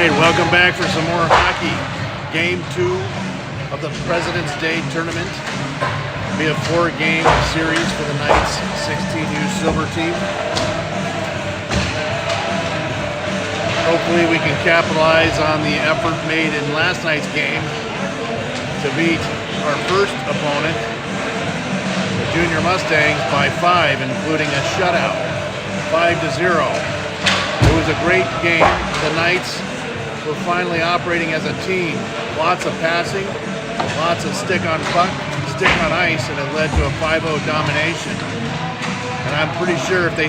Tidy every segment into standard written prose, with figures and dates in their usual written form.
right, welcome back for some more hockey. Game 2 of the President's Day tournament. It'll be a 4-game series for the Knights 16U Silver team. Hopefully we can capitalize on the effort made in last night's game to beat our first opponent, the Junior Mustangs, by 5, including a shutout, 5-0. It was a great game. The Knights were finally operating as a team. Lots of passing, lots of stick on puck, stick on ice, and it led to a 5-0 domination. And I'm pretty sure if they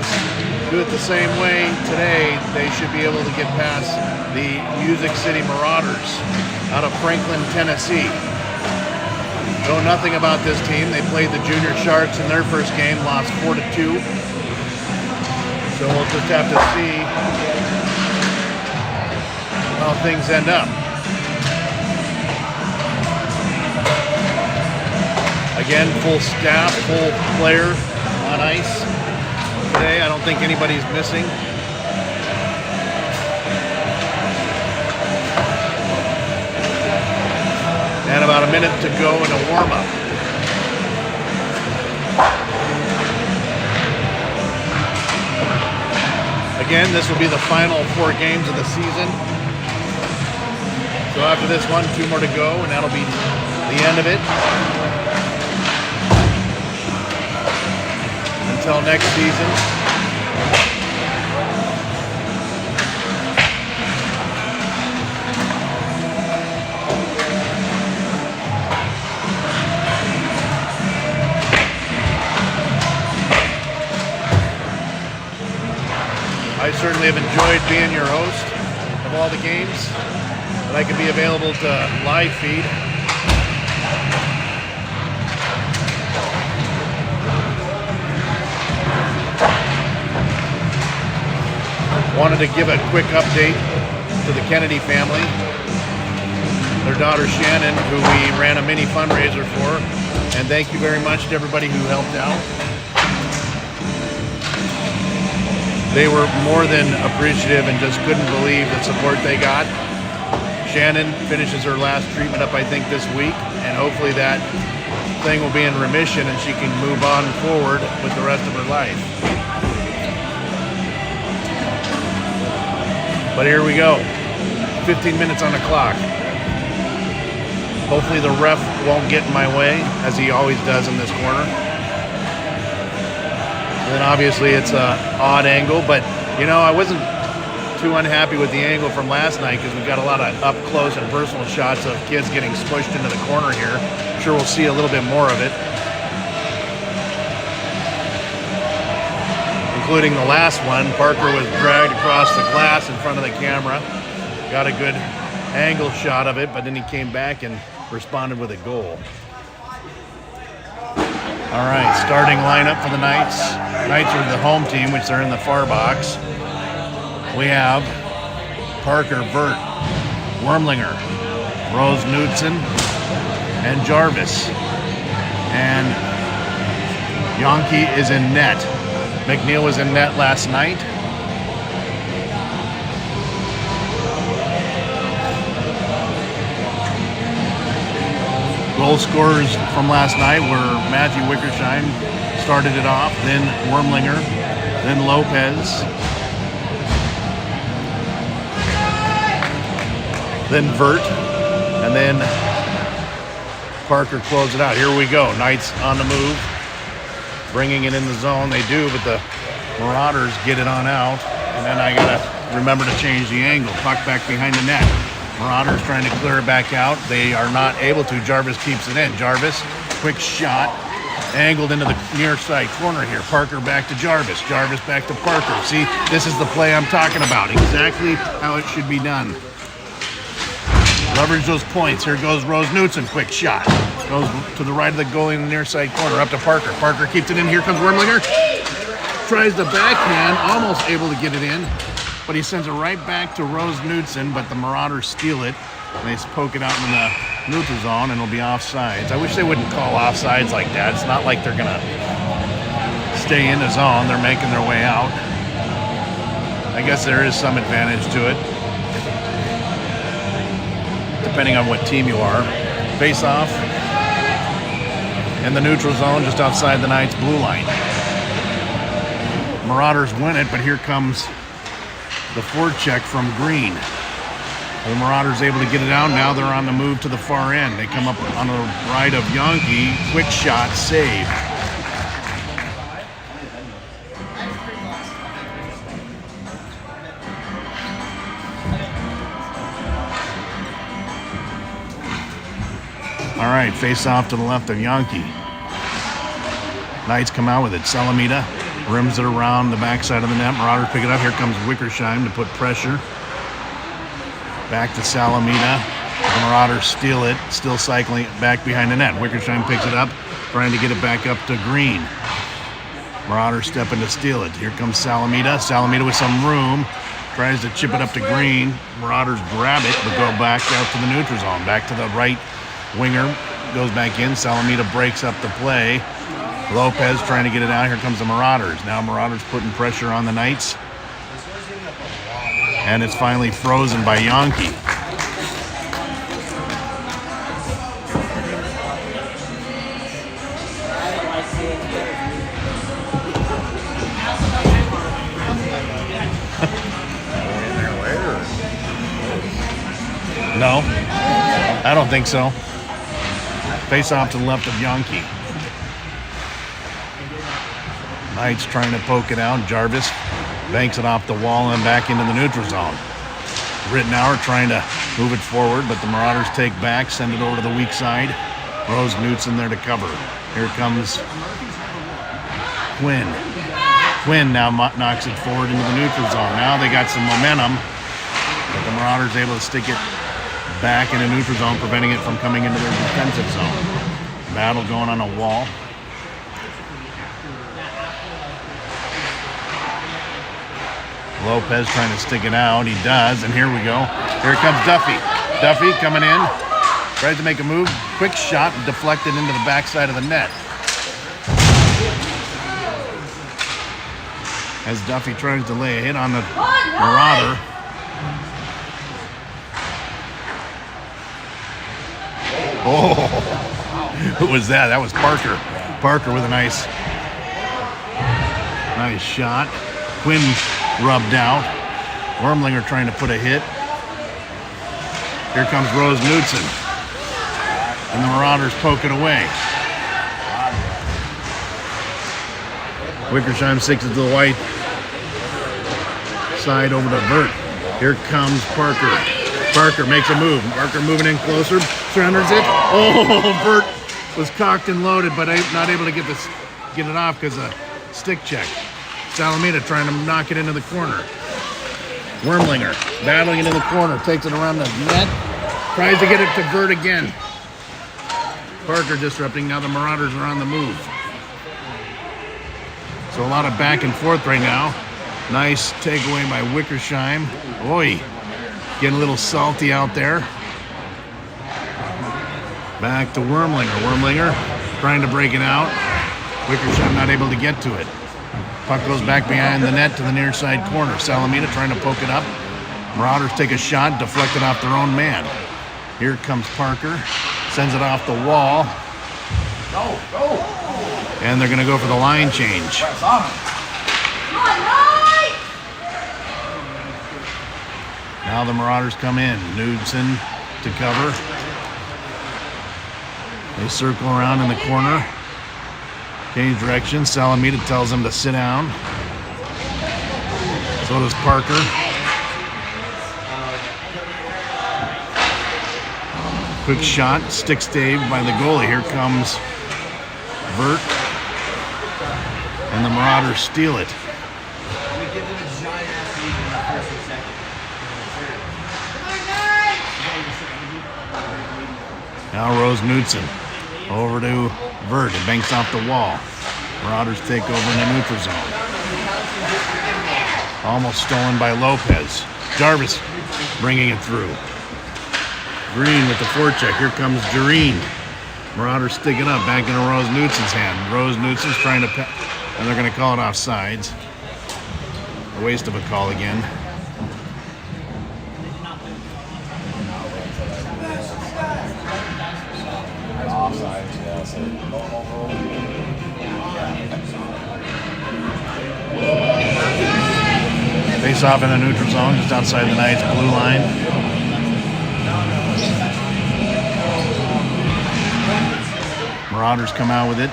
do it the same way today, they should be able to get past the Music City Marauders out of Franklin, Tennessee. Know nothing about this team. They played the Junior Sharks in their first game, lost 4-2. So we'll just have to see how things end up. Again, full staff, full player on ice today. I don't think anybody's missing. And about a minute to go in a warm-up. Again, this will be the final 4 games of the season. So after this one, 2 more to go, and that'll be the end of it. Until next season. I certainly have enjoyed being your host of all the games that I can be available to live feed. Wanted to give a quick update to the Kennedy family. Their daughter Shannon, who we ran a mini fundraiser for, and thank you very much to everybody who helped out. They were more than appreciative and just couldn't believe the support they got. Shannon finishes her last treatment up, I think, this week, and hopefully that thing will be in remission and she can move on forward with the rest of her life. But here we go, 15 minutes on the clock. Hopefully the ref won't get in my way, as he always does in this corner. And then obviously it's an odd angle, but you know, I wasn't too unhappy with the angle from last night because we got a lot of up close and personal shots of kids getting smushed into the corner here. I'm sure we'll see a little bit more of it. Including the last one. Parker was dragged across the glass in front of the camera. Got a good angle shot of it, but then he came back and responded with a goal. All right, starting lineup for the Knights. Knights are the home team, which they're in the far box. We have Parker, Vert, Wormlinger, Rose Knudsen, and Jarvis. And Yonke is in net. McNeil was in net last night. Goal scorers from last night were Matthew Wickersheim, started it off, then Wormlinger, then Lopez, then Vert, and then Parker closed it out. Here we go, Knights on the move, bringing it in the zone. They do, but the Marauders get it on out, and then I gotta remember to change the angle. Puck back behind the net. Marauders trying to clear it back out. They are not able to. Jarvis keeps it in. Jarvis, quick shot, angled into the near side corner here. Parker back to Jarvis. Jarvis back to Parker. See, this is the play I'm talking about. Exactly how it should be done. Leverage those points. Here goes Rose Knudsen. Quick shot. Goes to the right of the goalie in the near side corner. Up to Parker. Parker keeps it in. Here comes Wormlinger. Tries the backhand. Almost able to get it in. But he sends it right back to Rose Knudsen, but the Marauders steal it. And they poke it out in the neutral zone, and it'll be offsides. I wish they wouldn't call offsides like that. It's not like they're going to stay in the zone. They're making their way out. I guess there is some advantage to it. depending on what team you are. Face off in the neutral zone just outside the Knights' blue line. Marauders win it, but here comes the forecheck from Green. The Marauders able to get it out. Now they're on the move to the far end. They come up on the right of Yankee. Quick shot, save. All right, face off to the left of Yankee. Knights come out with it. Salamita rims it around the backside of the net. Marauders pick it up. Here comes Wickersheim to put pressure. Back to Salamita. The Marauders steal it, still cycling it back behind the net. Wickersheim picks it up, trying to get it back up to Green. Marauders stepping to steal it. Here comes Salamita. Salamita with some room. Tries to chip it up to Green. Marauders grab it, but go back out to the neutral zone. Back to the right winger. Goes back in. Salamita breaks up the play. Lopez trying to get it out. Here comes the Marauders. Now Marauders putting pressure on the Knights. And it's finally frozen by Yankee. No, I don't think so. Face off to the left of Yankee. Knights trying to poke it out. Jarvis banks it off the wall and back into the neutral zone. Rittenauer trying to move it forward, but the Marauders take back, send it over to the weak side. Rose Knutson there to cover. Here comes Quinn. Quinn now knocks it forward into the neutral zone. Now they got some momentum, but the Marauders able to stick it back in the neutral zone, preventing it from coming into their defensive zone. Battle going on a wall. Lopez trying to stick it out. He does, and here we go. Here comes Duffy. Duffy coming in. Tries to make a move. Quick shot deflected into the backside of the net. As Duffy tries to lay a hit on the Marauder. Oh, who was that? That was Parker. Parker with a nice shot. Quinn rubbed out. Wormlinger trying to put a hit. Here comes Rose Knutson. And the Marauders poke it away. Wickersheim sticks it to the white side over to Vert. Here comes Parker. Parker makes a move. Parker moving in closer. Surrenders it. Oh, Vert was cocked and loaded, but not able to get it off because of stick check. Salamita trying to knock it into the corner. Wormlinger battling it in the corner, takes it around the net, tries to get it to Vert again. Parker disrupting. Now the Marauders are on the move. So a lot of back and forth right now. Nice takeaway by Wickersheim. Oi, getting a little salty out there. Back to Wormlinger. Wormlinger trying to break it out. Wickersheim not able to get to it. Puck goes back behind the net to the near side corner. Salamita trying to poke it up. Marauders take a shot, deflected off their own man. Here comes Parker. Sends it off the wall. And they're going to go for the line change. Now the Marauders come in. Knudsen to cover. They circle around in the corner. Change direction. Salamita tells him to sit down. So does Parker. Quick shot. Stick stave by the goalie. Here comes Vert. And the Marauders steal it. Now Rose Knutson over to Vert. It banks off the wall. Marauders take over in the neutral zone. Almost stolen by Lopez. Jarvis bringing it through. Green with the forecheck. Here comes Jareen. Marauders stick it up back into Rose Knutson's hand. Rose Knutson's trying to, and they're going to call it offsides. A waste of a call again. Face off in the neutral zone, just outside the Knights' blue line. Marauders come out with it,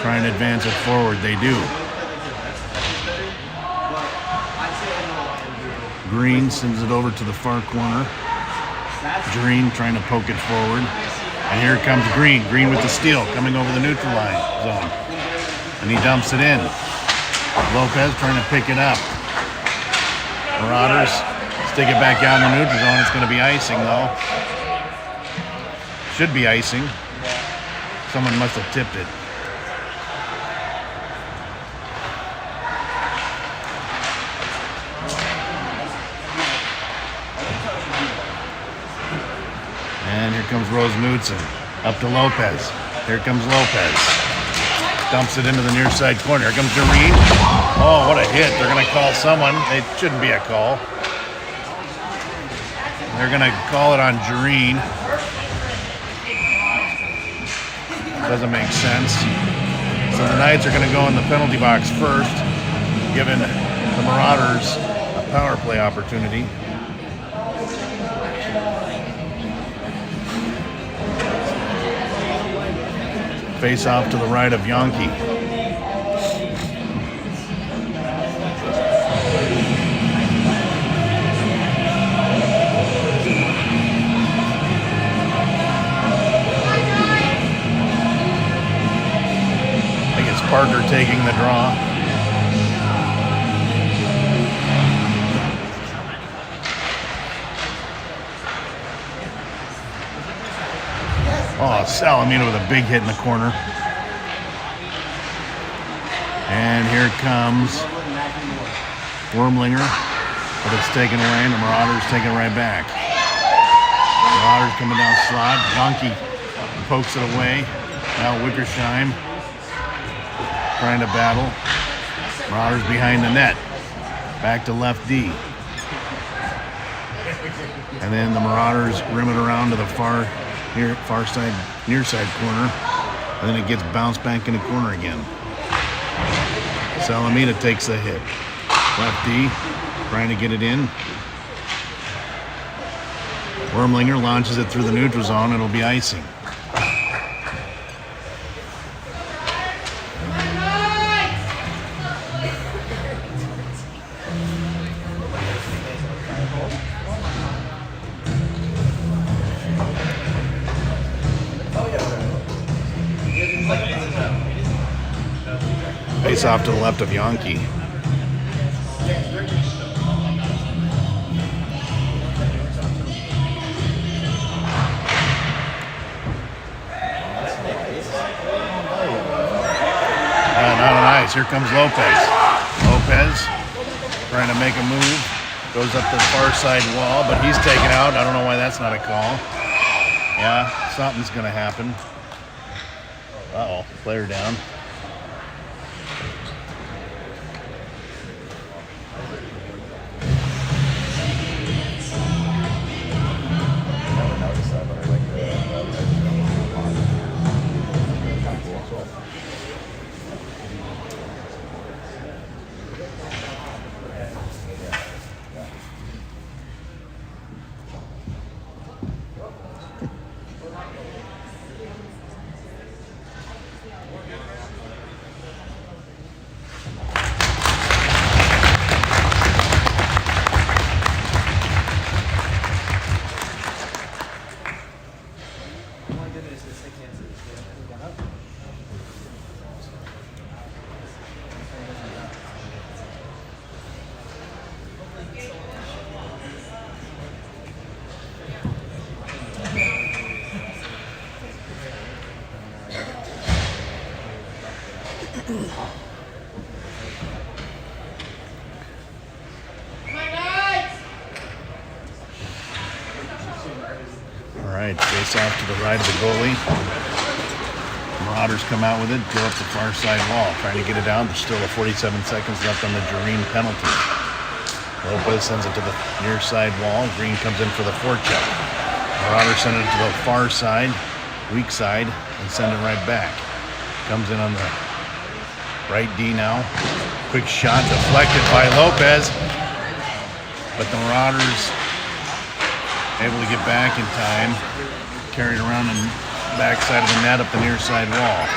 trying to advance it forward. They do. Green sends it over to the far corner. Green trying to poke it forward. And here comes Green. Green with the steal, coming over the neutral line zone. And he dumps it in. Lopez trying to pick it up. Marauders stick it back out in the neutral zone. It's going to be icing, though. Should be icing. Someone must have tipped it. And here comes Rosemutzen. Up to Lopez. Here comes Lopez. Dumps it into the near side corner. Here comes Doreen. Oh, what a hit. They're going to call someone. It shouldn't be a call. They're going to call it on Doreen. Doesn't make sense. So the Knights are going to go in the penalty box first, giving the Marauders a power play opportunity. Face off to the right of Yankee. I think it's Parker taking the draw. Oh, Salamina with a big hit in the corner. And here comes Wormlinger, but it's taken away, and the Marauders taking it right back. Marauders coming down slot. Donkey pokes it away. Now Wickersheim trying to battle. Marauders behind the net. Back to left D. And then the Marauders rim it around to the far side, near side corner, and then it gets bounced back in the corner again. Salamina takes the hit. Left D, trying to get it in. Wormlinger launches it through the neutral zone, and it'll be icing. Face off to the left of Yankee. Not on ice. Here comes Lopez. Lopez trying to make a move. Goes up the far side wall, but he's taken out. I don't know why that's not a call. Yeah, something's going to happen. Uh-oh, player down. All right, face off to the right of the goalie. Marauders come out with it, go up the far side wall, trying to get it down. There's still 47 seconds left on the Jareen penalty. Lopez sends it to the near side wall. Green comes in for the forecheck. Marauders send it to the far side. weak side and send it right back. Comes in on the right D now. Quick shot deflected by Lopez, but the Marauders able to get back in time. Carried around the backside of the net up the near side wall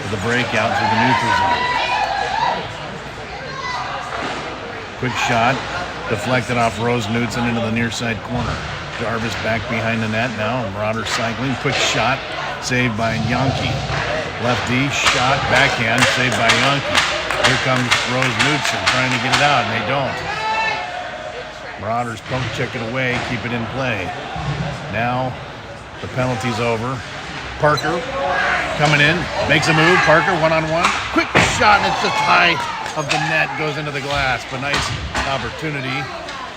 with a breakout through the neutral zone. Quick shot deflected off Rose Knudsen into the near side corner. Jarvis back behind the net now. Marauders cycling. Quick shot saved by Yankee. Left D shot backhand saved by Yankee. Here comes Rose Knudsen trying to get it out, and they don't. Marauders poke check it away, keep it in play. Now the penalty's over. Parker coming in, makes a move. Parker one-on-one. Quick shot, and it's just high of the net, goes into the glass, but nice opportunity.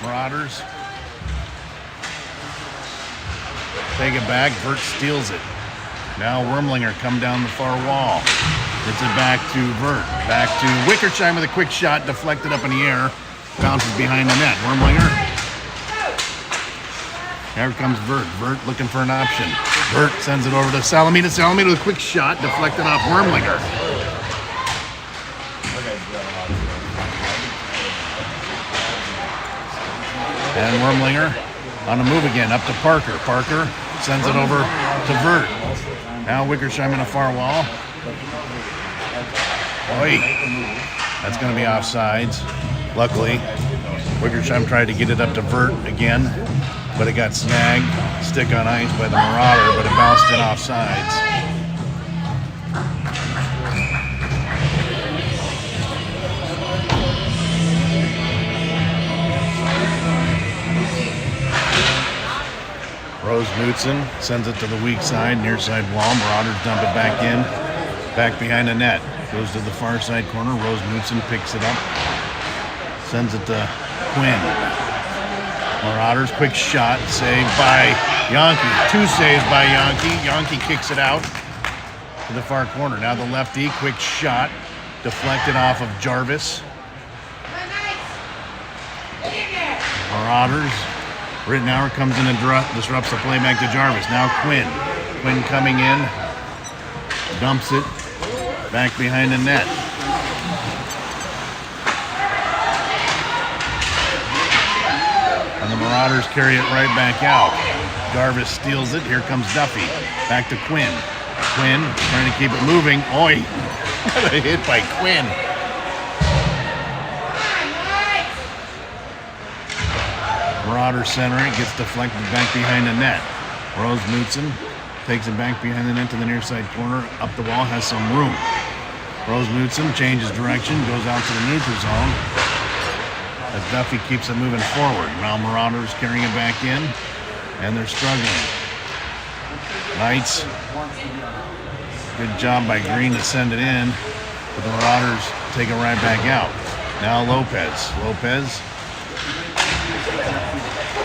Marauders take it back. Vert steals it. Now Wormlinger come down the far wall. Gets it back to Vert. Back to Wickersheim with a quick shot, deflected up in the air. Bounces behind the net. Wormlinger. Here comes Vert. Vert looking for an option. Vert sends it over to Salamina. Salamina with a quick shot, deflected off Wormlinger. And Wormlinger on the move again, up to Parker. Parker sends it over to Vert. Now Wickersheim in a far wall. Oi. That's going to be offsides. Luckily, Wickersheim tried to get it up to Vert again, but it got snagged, stick on ice by the Marauder, but it bounced in offsides. Rose Knudsen sends it to the weak side, near side wall. Marauders dump it back in, back behind the net. Goes to the far side corner. Rose Knudsen picks it up, sends it to Quinn. Marauders, quick shot, saved by Yankee. Two saves by Yankee. Yankee kicks it out to the far corner. Now the lefty, quick shot, deflected off of Jarvis. Marauders. Rittenauer comes in and disrupts the play back to Jarvis. Now Quinn. Quinn coming in, dumps it back behind the net. And the Marauders carry it right back out. Jarvis steals it. Here comes Duffy. Back to Quinn. Quinn trying to keep it moving. Oi! What a hit by Quinn. Marauder centering, gets deflected back behind the net. Rose Knudsen takes it back behind the net to the near side corner. Up the wall, has some room. Rose Knudsen changes direction, goes out to the neutral zone as Duffy keeps it moving forward. Now Marauders carrying it back in, and they're struggling. Knights, good job by Green to send it in, but the Marauders take it right back out. Now Lopez. Lopez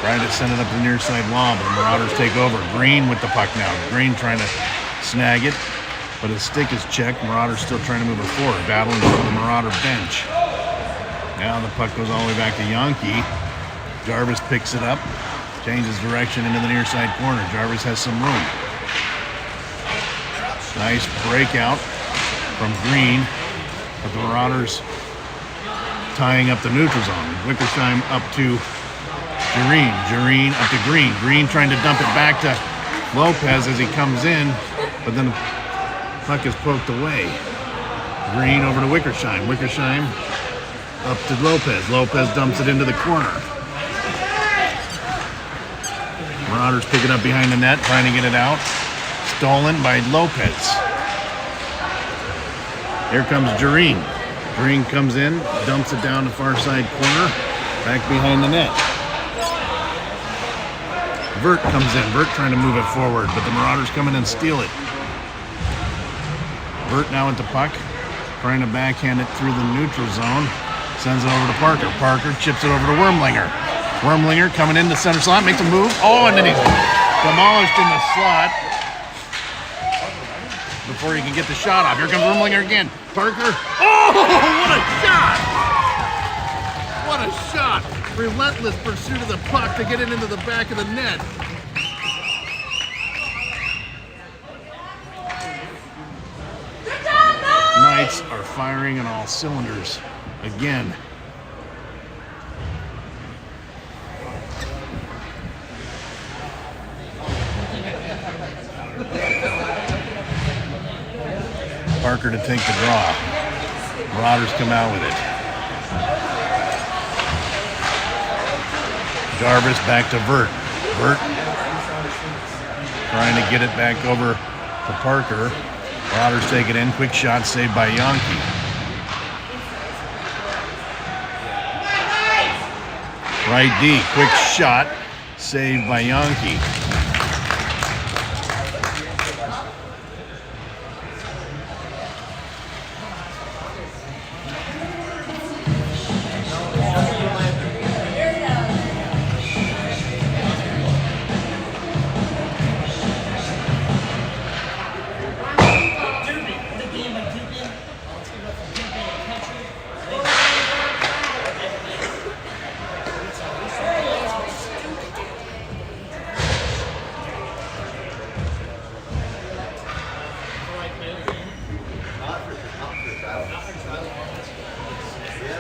trying to send it up the near side wall, but the Marauders take over. Green with the puck now. Green trying to snag it, but his stick is checked. Marauders still trying to move it forward, battling for the Marauder bench. Now the puck goes all the way back to Yankee. Jarvis picks it up, changes direction into the near side corner. Jarvis has some room. Nice breakout from Green, but the Marauders tying up the neutral zone. Wickersheim up to Jareen. Jareen up to Green. Green trying to dump it back to Lopez as he comes in, but then the puck is poked away. Green over to Wickersheim. Wickersheim up to Lopez. Lopez dumps it into the corner. Marauders pick it up behind the net, trying to get it out. Stolen by Lopez. Here comes Jareen. Jareen comes in, dumps it down the far side corner, back behind the net. Vert comes in. Vert trying to move it forward, but the Marauders come in and steal it. Vert now at the puck, trying to backhand it through the neutral zone. Sends it over to Parker. Parker chips it over to Wormlinger. Wormlinger coming into center slot, makes a move. Oh, and then he's demolished in the slot before he can get the shot off. Here comes Wormlinger again. Parker. Oh, what a shot! What a shot! Relentless pursuit of the puck to get it into the back of the net. offense are firing on all cylinders again. Parker to take the draw. Marauders come out with it. Jarvis back to Vert. Vert trying to get it back over to Parker. Marauders take it in. Quick shot saved by Yonke. Right D. Quick shot saved by Yonke.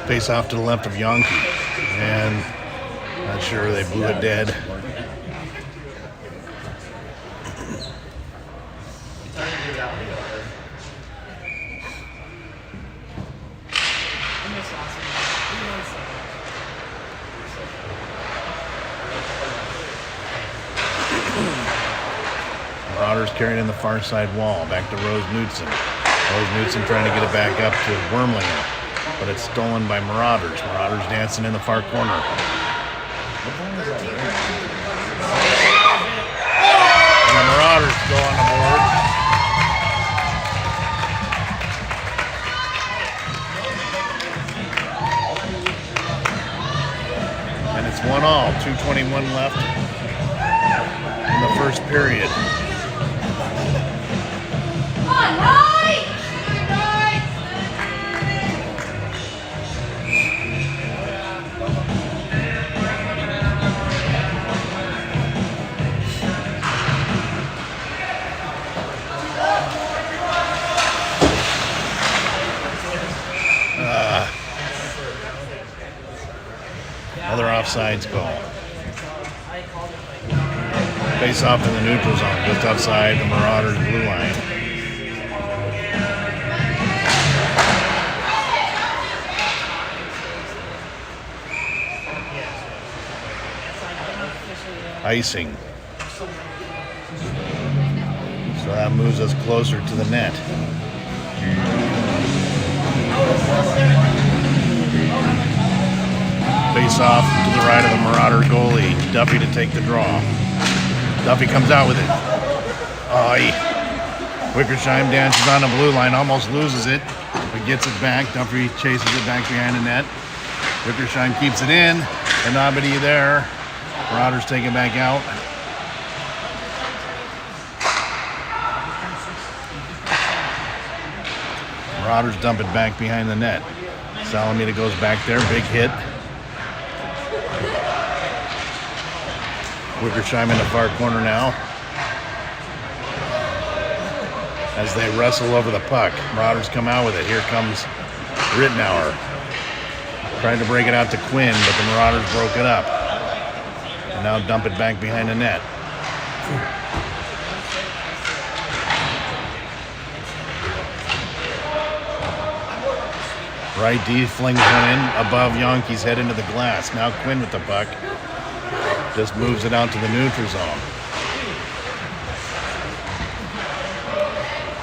Face off to the left of Yonke, and not sure they blew it dead. Marauders carried in the far side wall, back to Rose Knudsen. Rose Knudsen trying to get it back up to Wormlinger, but it's stolen by Marauders. Marauders dancing in the far corner. And the Marauders go on the board. And it's 1-1, 2:21 left in the first period. Another offsides call. Face off in the neutral zone, just outside the Marauders' blue line. Icing. So that moves us closer to the net. Face off to the right of the Marauder goalie. Duffy to take the draw. Duffy comes out with it. Wickersheim dances on the blue line, almost loses it, but gets it back. Duffy chases it back behind the net. Wickersheim keeps it in. And nobody there. Marauders take it back out. Marauders dump it back behind the net. Salamita goes back there, big hit. Wickersheim in the far corner now as they wrestle over the puck. Marauders come out with it. Here comes Rittenauer. Trying to break it out to Quinn, but the Marauders broke it up. And now dump it back behind the net. Right D flings one in above Yonke's head into the glass. Now Quinn with the puck. Just moves it out to the neutral zone.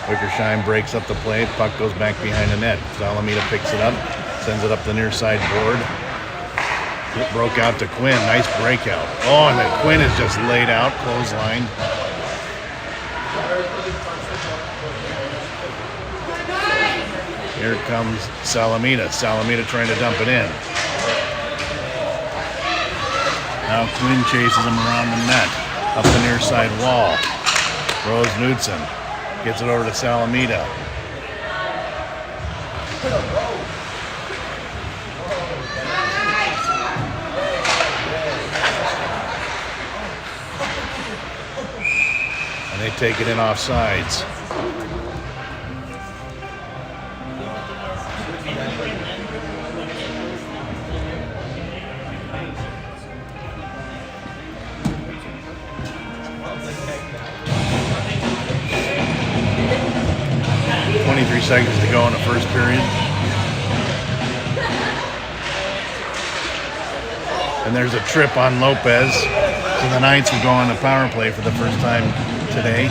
Wickersheim breaks up the play. Puck goes back behind the net. Salamita picks it up, sends it up the near side board. It broke out to Quinn. Nice breakout. Oh, and then Quinn is just laid out, clothesline. Here comes Salamita. Salamita trying to dump it in. Now Quinn chases him around the net, up the near side wall. Rose Knudsen gets it over to Salamita. And they take it in offsides. 23 seconds to go in the first period. And there's a trip on Lopez. So the Knights will go on the power play for the first time today.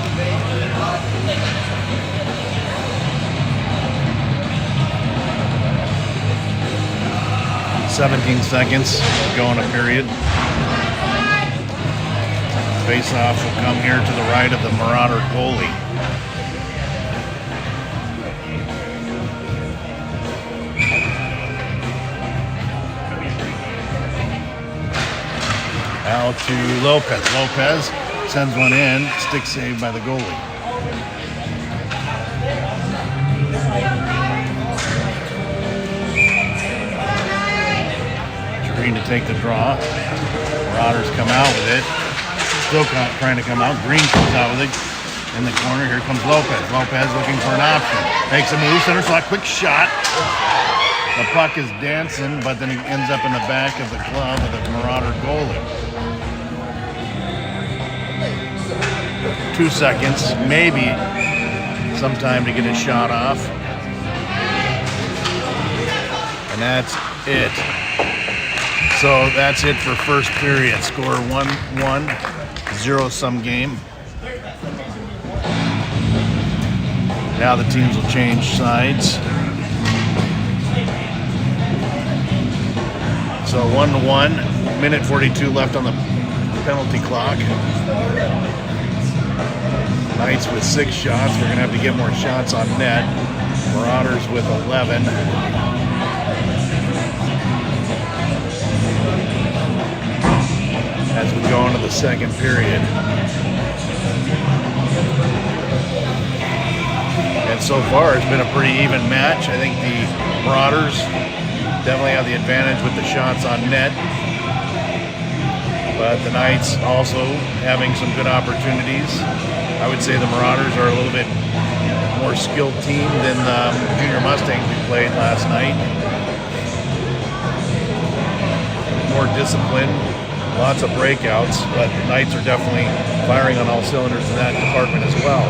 "17 seconds to go in a period. Face-off will come here to the right of the Marauder goalie. Out to Lopez. Lopez sends one in. Stick saved by the goalie. Green to take the draw. Marauders come out with it. Still trying to come out. Green comes out with it. In the corner, here comes Lopez. Lopez looking for an option. Makes a move. Center slot. Quick shot. The puck is dancing, but then it ends up in the back of the glove of the Marauder goalie. 2 seconds, maybe some time to get a shot off. And that's it. So that's it for first period. Score 1-1, zero-sum game. Now the teams will change sides. So 1-1, minute 42 left on the penalty clock. Knights with 6 shots. We're going to have to get more shots on net. Marauders with 11. As we go into the second period. And so far, it's been a pretty even match. I think the Marauders definitely have the advantage with the shots on net. But the Knights also having some good opportunities. I would say the Marauders are a little bit more skilled team than the Junior Mustangs we played last night. More disciplined, lots of breakouts, but the Knights are definitely firing on all cylinders in that department as well.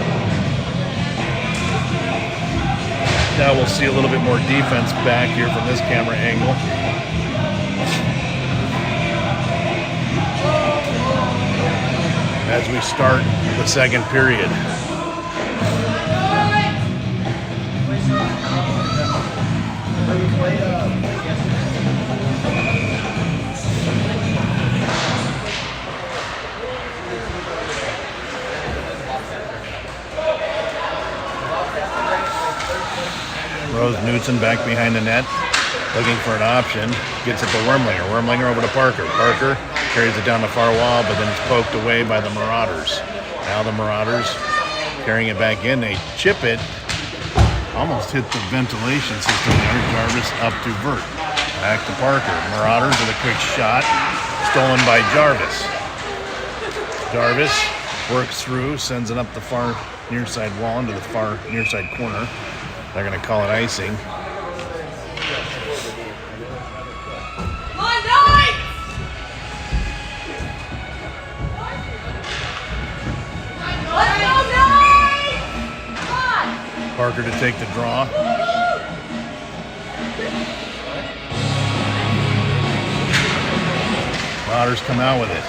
Now we'll see a little bit more defense back here from this camera angle. As we start the second period. Rose Knutson back behind the net, looking for an option. Gets it to Wormlinger. Wormlinger over to Parker. Parker carries it down the far wall, but then it's poked away by the Marauders. Now the Marauders carrying it back in. They chip it. Almost hit the ventilation system there. Jarvis up to Vert. Back to Parker. Marauders with a quick shot. Stolen by Jarvis. Jarvis works through, sends it up the far near side wall into the far near side corner. They're going to call it icing. Parker to take the draw. Marauders come out with it.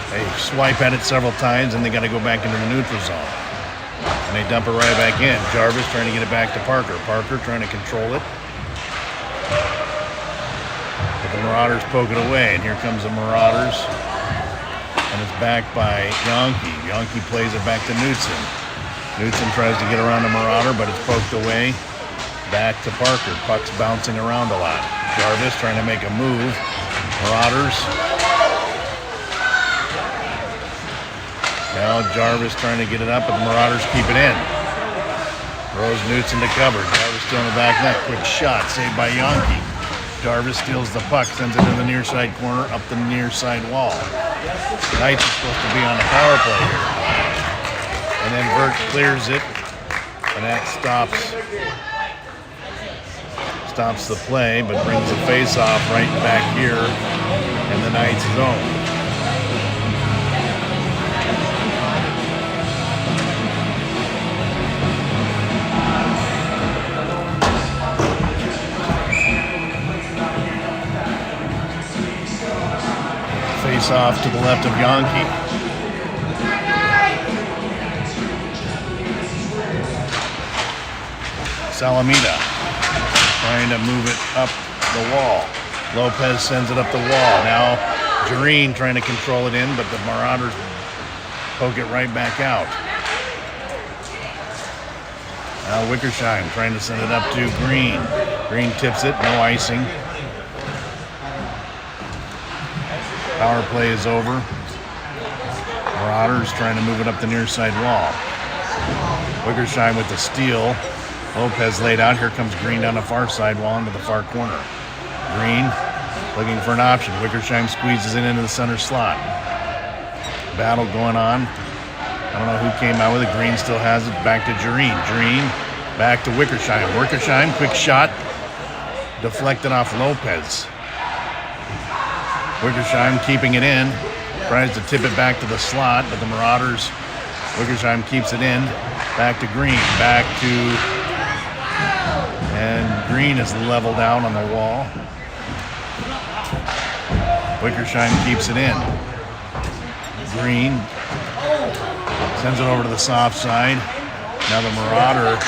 They swipe at it several times and they got to go back into the neutral zone. And they dump it right back in. Jarvis trying to get it back to Parker. Parker trying to control it. But the Marauders poke it away. And here comes the Marauders. And it's backed by Yonke. Yonke plays it back to Knutson. Knutson tries to get around the Marauder, but it's poked away. Back to Parker. Puck's bouncing around a lot. Jarvis trying to make a move. Marauders. Now Jarvis trying to get it up, but the Marauders keep it in. Rose Knutson to cover. Jarvis still in the back net. Quick shot, saved by Yonke. Jarvis steals the puck, sends it to the near side corner, up the near side wall. Knights are supposed to be on the power play here. And then Vert clears it, and that stops the play, but brings the face-off right back here in the Knights' zone. Face-off to the left of Yankee. Salamita trying to move it up the wall. Lopez sends it up the wall. Now Jareen trying to control it in, but the Marauders poke it right back out. Now Wickersheim trying to send it up to Green. Green tips it, no icing. Power play is over. Marauders trying to move it up the near side wall. Wickersheim with the steal. Lopez laid out. Here comes Green down the far side wall into the far corner. Green looking for an option. Wickersheim squeezes it into the center slot. Battle going on. I don't know who came out with it. Green still has it. Back to Jareen. Jareen back to Wickersheim. Wickersheim, quick shot. Deflected off Lopez. Wickersheim keeping it in. Tries to tip it back to the slot, but the Marauders, Wickersheim keeps it in. Back to Green. Back to... And Green is leveled out on the wall. Wickersheim keeps it in. Green sends it over to the soft side. Now the Marauder.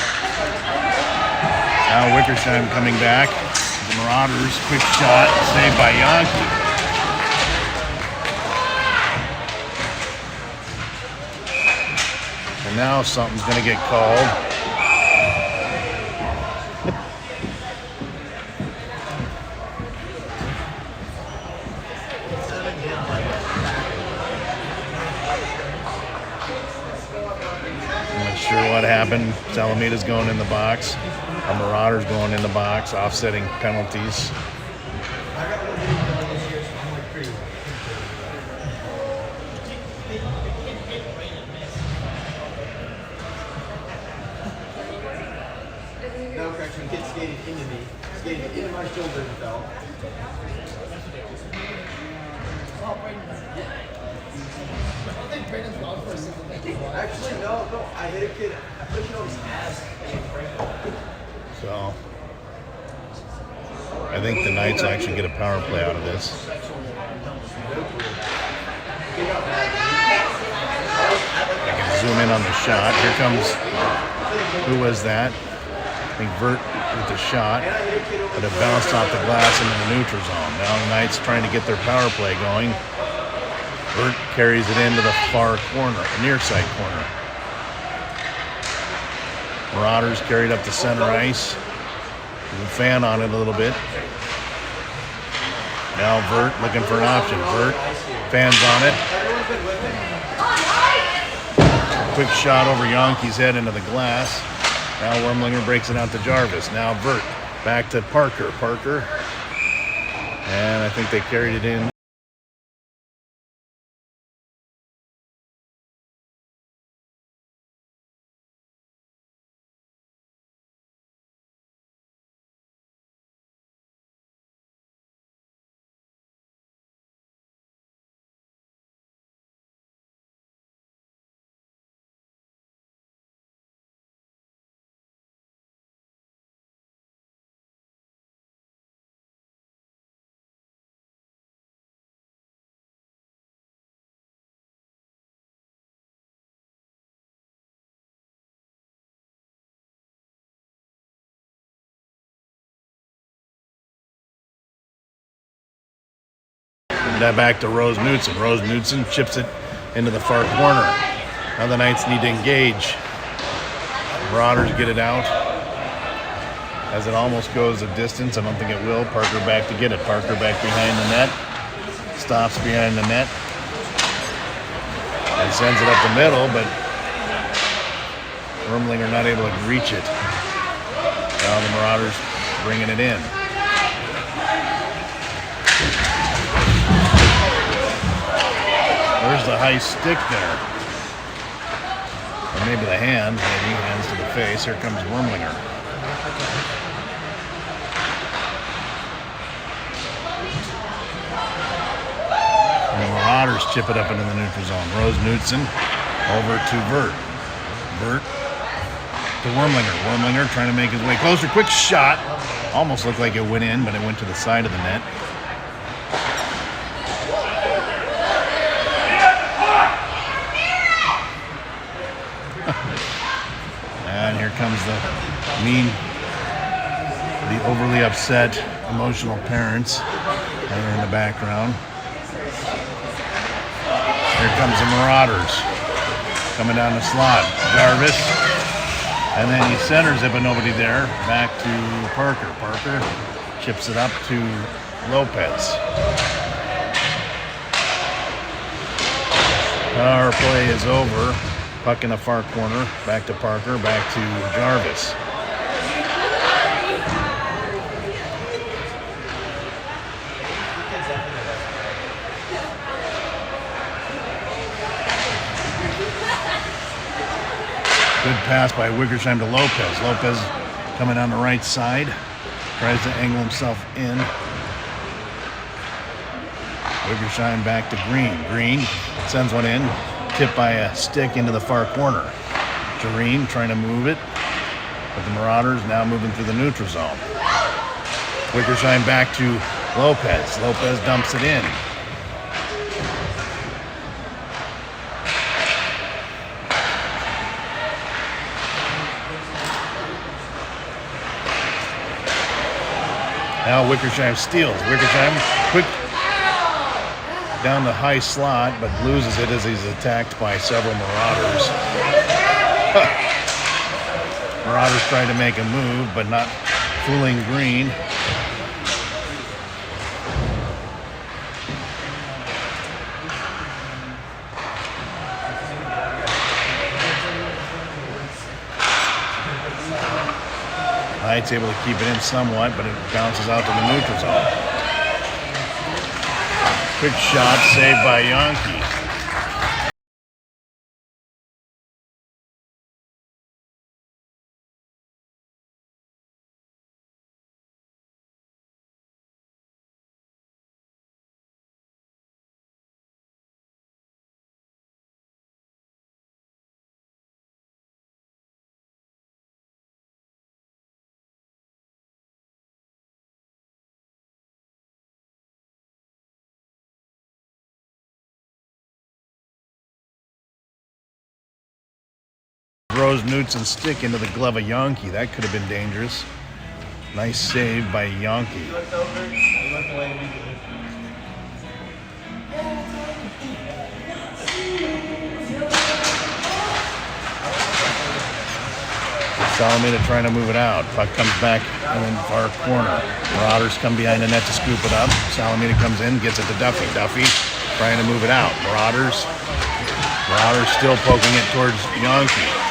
Now Wickersheim coming back. The Marauders, quick shot, saved by Yankee. And now something's going to get called. I'm not sure what happened. Salamita's going in the box. Our Marauders going in the box, offsetting penalties. No, correction, kid skated into me. Skated into my shoulder and fell. Actually, no, I hit a kid. I pushed him on his ass. So, I think the Knights actually get a power play out of this. I can zoom in on the shot. Here comes, who was that? I think Vert with the shot, but it bounced off the glass into the neutral zone. Now the Knights trying to get their power play going. Vert carries it into the far corner, the near side corner. Marauders carried up to center ice. There's a fan on it a little bit. Now Vert looking for an option. Vert, fans on it. Quick shot over Yankee's head into the glass. Now Wormlinger breaks it out to Jarvis. Now Vert back to Parker. Parker. And I think they carried it in. That back to Rose Knudsen. Rose Knudsen chips it into the far corner. Now the Knights need to engage. Marauders get it out. As it almost goes a distance, I don't think it will. Parker back to get it. Parker back behind the net. Stops behind the net. And sends it up the middle, but Wormlinger not able to reach it. Now the Marauders bringing it in. Where's the high stick there? Or maybe the hand, hands to the face. Here comes Wormlinger. And the Marauders chip it up into the neutral zone. Rose Knudsen over to Vert. Vert to Wormlinger. Wormlinger trying to make his way closer. Quick shot. Almost looked like it went in, but it went to the side of the net. comes the overly upset, emotional parents that are in the background. Here comes the Marauders coming down the slot. Jarvis, and then he centers it, but nobody there. Back to Parker. Parker chips it up to Lopez. Power play is over. Puck in the far corner. Back to Parker. Back to Jarvis. Good pass by Wickersheim to Lopez. Lopez coming on the right side. Tries to angle himself in. Wickersheim back to Green. Green sends one in. Tipped by a stick into the far corner. Jareen trying to move it. But the Marauders now moving through the neutral zone. Wickersheim back to Lopez. Lopez dumps it in. Now Wickersheim steals. Wickersheim quick down the high slot, but loses it as he's attacked by several Marauders. Marauders tried to make a move, but not fooling Green. Knight's able to keep it in somewhat, but it bounces out to the neutral zone. Quick shot saved by Yonke. Throws Knutson stick into the glove of Yonke. That could have been dangerous. Nice save by Yonke. Salamina trying to move it out. Puck comes back in the far corner. Marauders come behind the net to scoop it up. Salamina comes in, gets it to Duffy. Duffy trying to move it out. Marauders still poking it towards Yonke.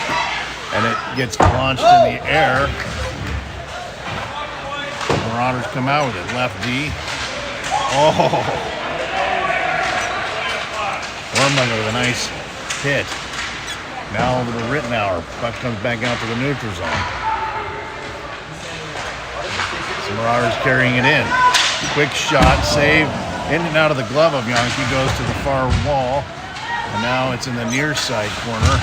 And it gets launched in the air. Marauders come out with it. Left D. Oh! Warmlander with a nice hit. Now over to Rittenauer. Puck comes back out to the neutral zone. The Marauders carrying it in. Quick shot, save. In and out of the glove of Yonke. Goes to the far wall. And now it's in the near side corner.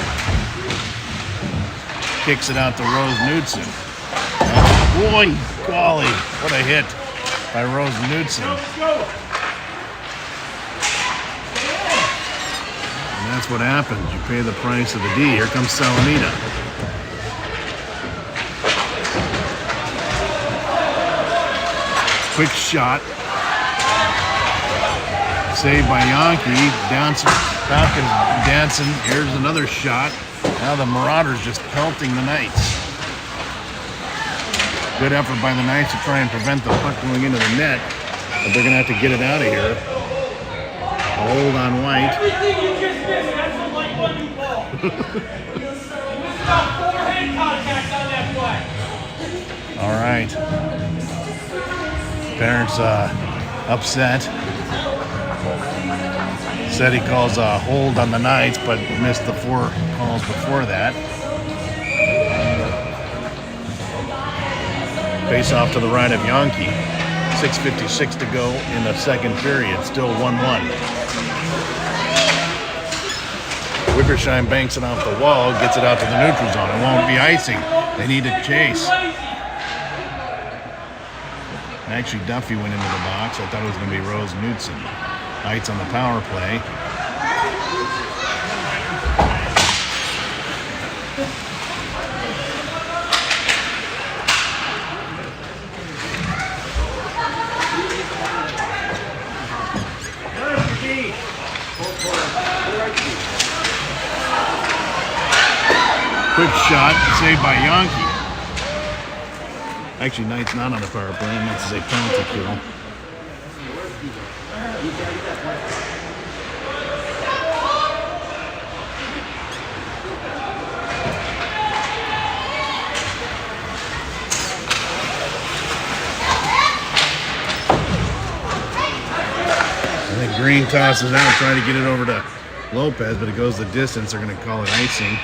Kicks it out to Rose Knutson. Boy, golly, what a hit by Rose Knutson. And that's what happens. You pay the price of the D. Here comes Salamina. Quick shot. Saved by Yonke. Falcon dancing. Here's another shot. Now the Marauders just pelting the Knights. Good effort by the Knights to try and prevent the puck going into the net. But they're going to have to get it out of here. A hold on White. Everything you just missed, that's a like one you ball. About 4 hand contacts on that play. All right. Parents upset. Said he calls a hold on the Knights, but missed the 4 calls before that. Face off to the right of Yonke. 6:56 to go in the second period. Still 1-1. Wickersheim banks it off the wall, gets it out to the neutral zone. It won't be icing. They need to chase. And actually, Duffy went into the box. I thought it was going to be Rose Knutson. Knights on the power play. Quick shot, saved by Yankee. Actually, Knight's not on the power play, and that's a penalty kill. I think Green tosses out, trying to get it over to Lopez, but it goes the distance. They're going to call it icing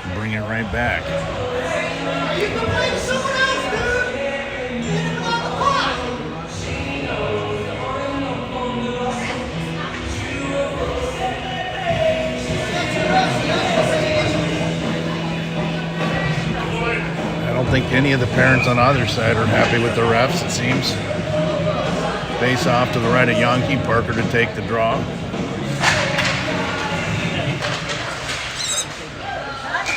and bring it right back. You can blame someone else, dude. Get him on the clock. I don't think any of the parents on either side are happy with the refs, it seems. Face off to the right of Yankee, Parker to take the draw.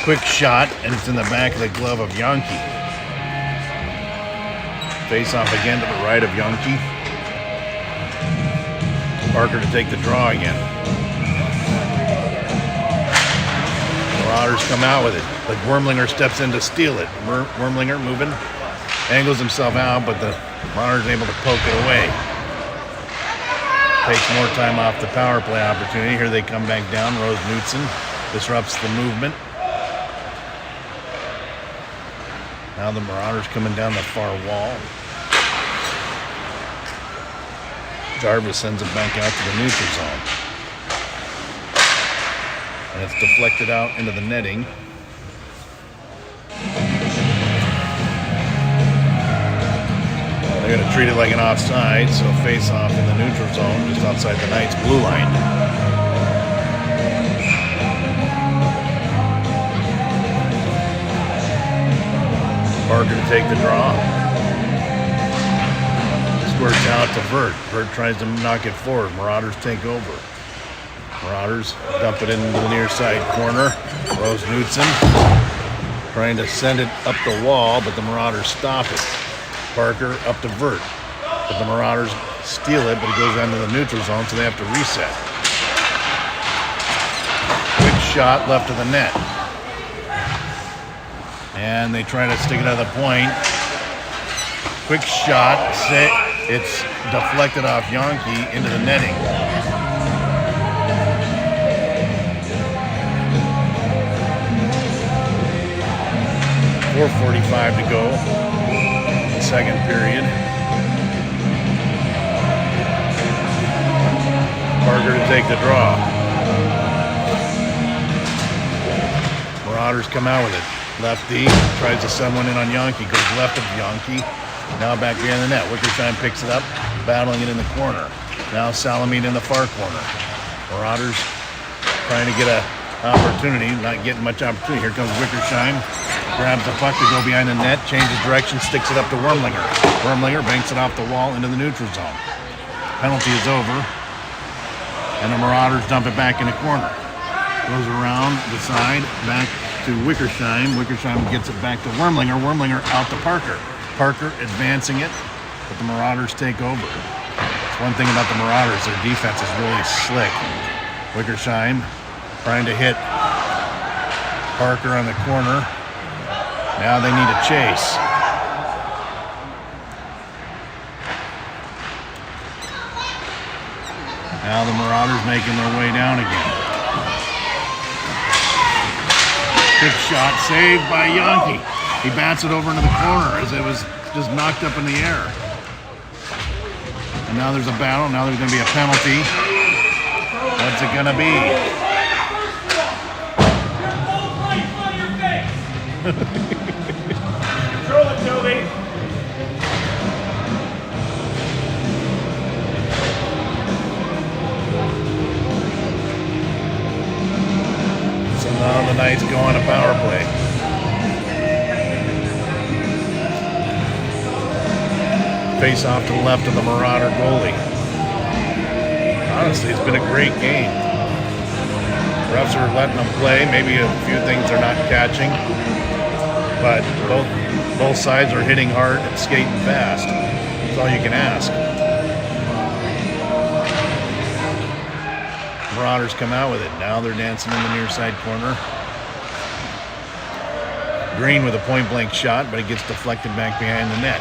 Quick shot, and it's in the back of the glove of Yankee. Face off again to the right of Yankee. Parker to take the draw again. Marauders come out with it, but Wormlinger steps in to steal it. Wormlinger moving, angles himself out, but the Marauders able to poke it away. Takes more time off the power play opportunity. Here they come back down. Rose Knudsen disrupts the movement. Now the Marauders coming down the far wall. Jarvis sends it back out to the neutral zone. And it's deflected out into the netting. They're going to treat it like an offside, so face off in the neutral zone just outside the Knights' blue line. Parker to take the draw. Squirts out to Vert. Vert tries to knock it forward. Marauders take over. Marauders dump it into the near side corner. Rose Knudsen trying to send it up the wall, but the Marauders stop it. Parker up to Vert. But the Marauders steal it, but it goes down to the neutral zone, so they have to reset. Quick shot left of the net. And they try to stick it at the point. Quick shot. It's deflected off Yankee into the netting. .4:45 to go. Second period. Parker to take the draw. Marauders come out with it. Lefty tries to send one in on Yankee. Goes left of Yankee. Now back behind the net. Wickersham picks it up, battling it in the corner. Now Salamine in the far corner. Marauders trying to get an opportunity. Not getting much opportunity. Here comes Wickersham. Grabs the puck to go behind the net, changes direction, sticks it up to Wormlinger. Wormlinger banks it off the wall into the neutral zone. Penalty is over, and the Marauders dump it back in the corner. Goes around the side, back to Wickersham. Wickersham gets it back to Wormlinger. Wormlinger out to Parker. Parker advancing it, but the Marauders take over. It's one thing about the Marauders, their defense is really slick. Wickersham trying to hit Parker on the corner. Now they need a chase. Now the Marauders making their way down again. Good shot saved by Yankee. He bats it over into the corner as it was just knocked up in the air. And now there's a battle. Now there's going to be a penalty. What's it going to be? Control it, Toby. So now the Knights go on a power play. Face off to the left of the Marauder goalie. Honestly, it's been a great game. Refs are letting them play. Maybe a few things they're not catching. But both sides are hitting hard and skating fast. That's all you can ask. Marauders come out with it. Now they're dancing in the near side corner. Green with a point-blank shot, but it gets deflected back behind the net.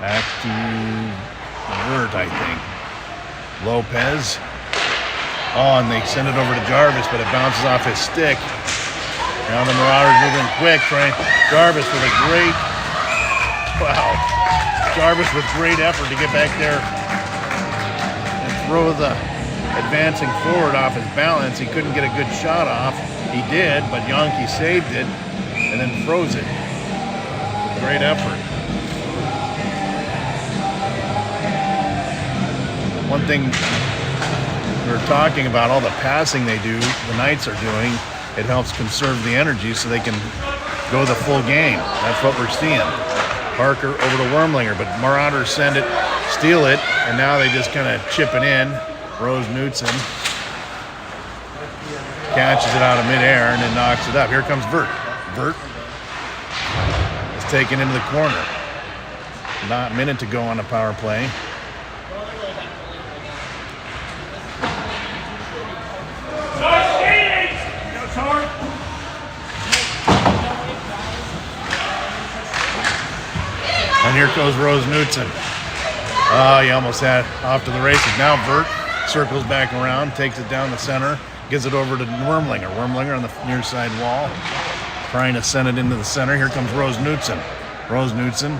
Back to Vert, I think. Lopez. Oh, and they send it over to Jarvis, but it bounces off his stick. Now the Marauders moving quick, Jarvis with a great, Jarvis with great effort to get back there and throw the advancing forward off his balance. He couldn't get a good shot off. He did, but Yonke saved it and then froze it. Great effort. One thing we were talking about, all the passing they do, the Knights are doing, it helps conserve the energy so they can go the full game. That's what we're seeing. Parker over to Wormlinger, but Marauders send it, steal it, and now they just kind of chip it in. Rose Knudsen catches it out of midair and then knocks it up. Here comes Vert. Vert is taken into the corner. Not a minute to go on the power play. And here goes Rose Knudsen. Oh, he almost had off to the races. Now Vert circles back around, takes it down the center, gives it over to Wormlinger. Wormlinger on the near side wall, trying to send it into the center. Here comes Rose Knudsen. Rose Knudsen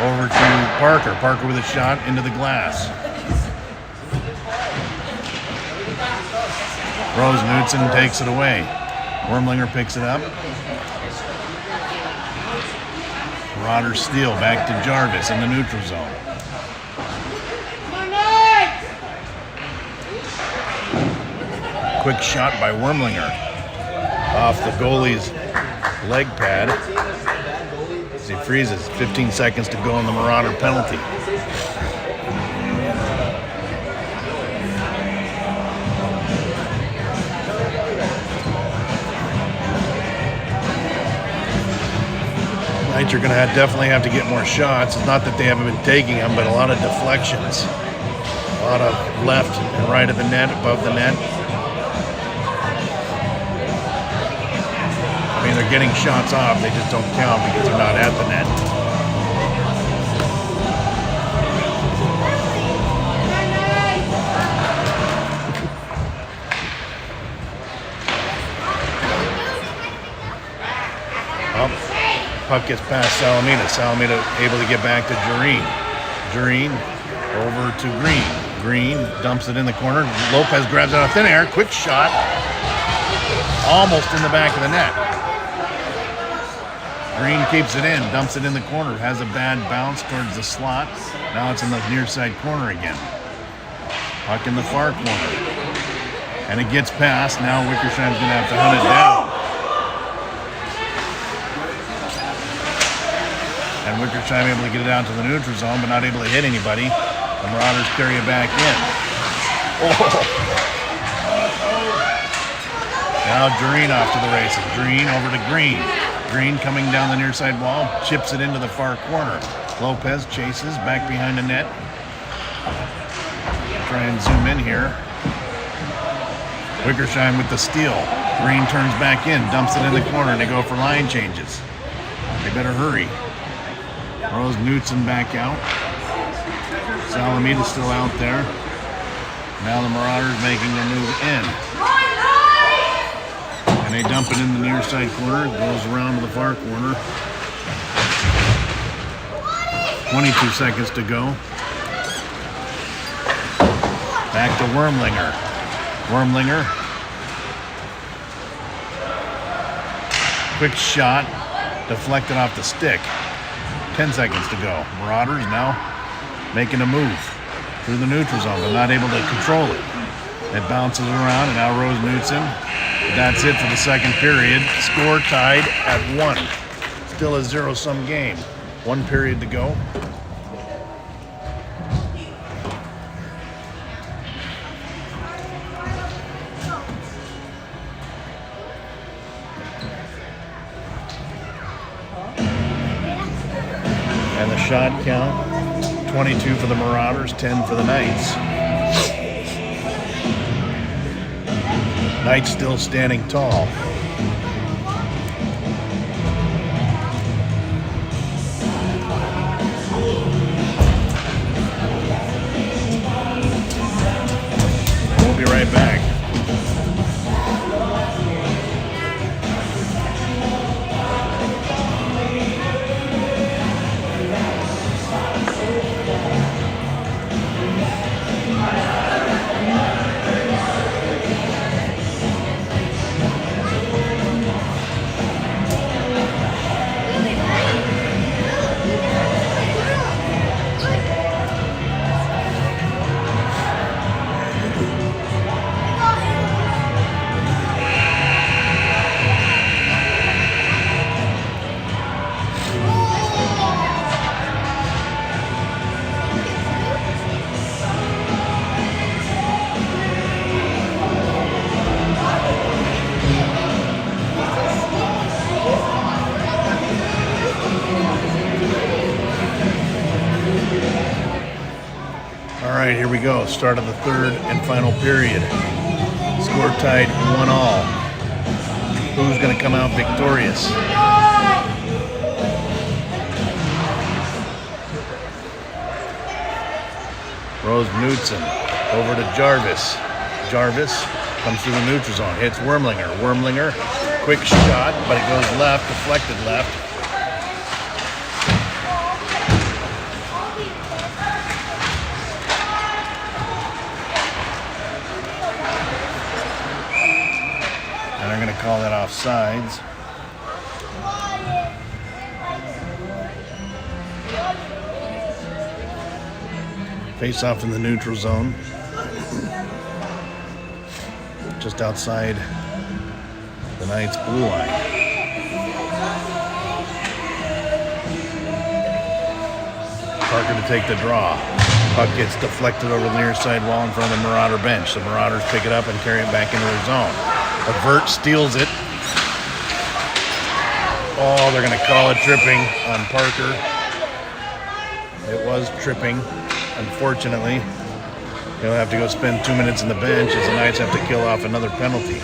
over to Parker. Parker with a shot into the glass. Rose Knudsen takes it away. Wormlinger picks it up. Marauders steal back to Jarvis in the neutral zone. Quick shot by Wormlinger off the goalie's leg pad as he freezes. 15 seconds to go on the Marauder penalty. Knights are going to definitely have to get more shots. It's not that they haven't been taking them, but a lot of deflections. A lot of left and right of the net, above the net. I mean, they're getting shots off. They just don't count because they're not at the net. Puck gets past Salamina. Salamina able to get back to Jareen. Jareen over to Green. Green dumps it in the corner. Lopez grabs it out of thin air. Quick shot. Almost in the back of the net. Green keeps it in. Dumps it in the corner. Has a bad bounce towards the slot. Now it's in the near side corner again. Puck in the far corner. And it gets past. Now Wickersham's going to have to hunt it down. And Wickersham able to get it down to the neutral zone, but not able to hit anybody. The Marauders carry it back in. Oh. Now Jareen off to the races. Jareen over to Green. Green coming down the near side wall, chips it into the far corner. Lopez chases back behind the net. Try and zoom in here. Wickersham with the steal. Green turns back in, dumps it in the corner, and they go for line changes. They better hurry. Rose Knudsen back out. Salamita's still out there. Now the Marauders making their move in. And they dump it in the near side corner. It goes around to the far corner. 22 seconds to go. Back to Wormlinger. Wormlinger. Quick shot. Deflected off the stick. 10 seconds to go. Marauders now making a move through the neutral zone, but not able to control it. It bounces around, and now Rose Knudsen. That's it for the second period. Score tied at 1. Still a zero-sum game. 1 period to go. And the shot count, 22 for the Marauders, 10 for the Knights. Knights still standing tall. right, here we go. Start of the third and final period. Score tied 1-1. Who's going to come out victorious? Rose Knudsen over to Jarvis. Jarvis comes through the neutral zone, hits Wormlinger. Wormlinger, quick shot, but it goes left, deflected left. And they're going to call that offsides. Face off in the neutral zone. Just outside the Knights' blue line. Parker to take the draw. Puck gets deflected over the near side wall in front of the Marauder bench. The Marauders pick it up and carry it back into their zone. But Vert steals it. Oh, they're going to call it tripping on Parker. It was tripping. Unfortunately, he'll have to go spend 2 minutes in the bench as the Knights have to kill off another penalty.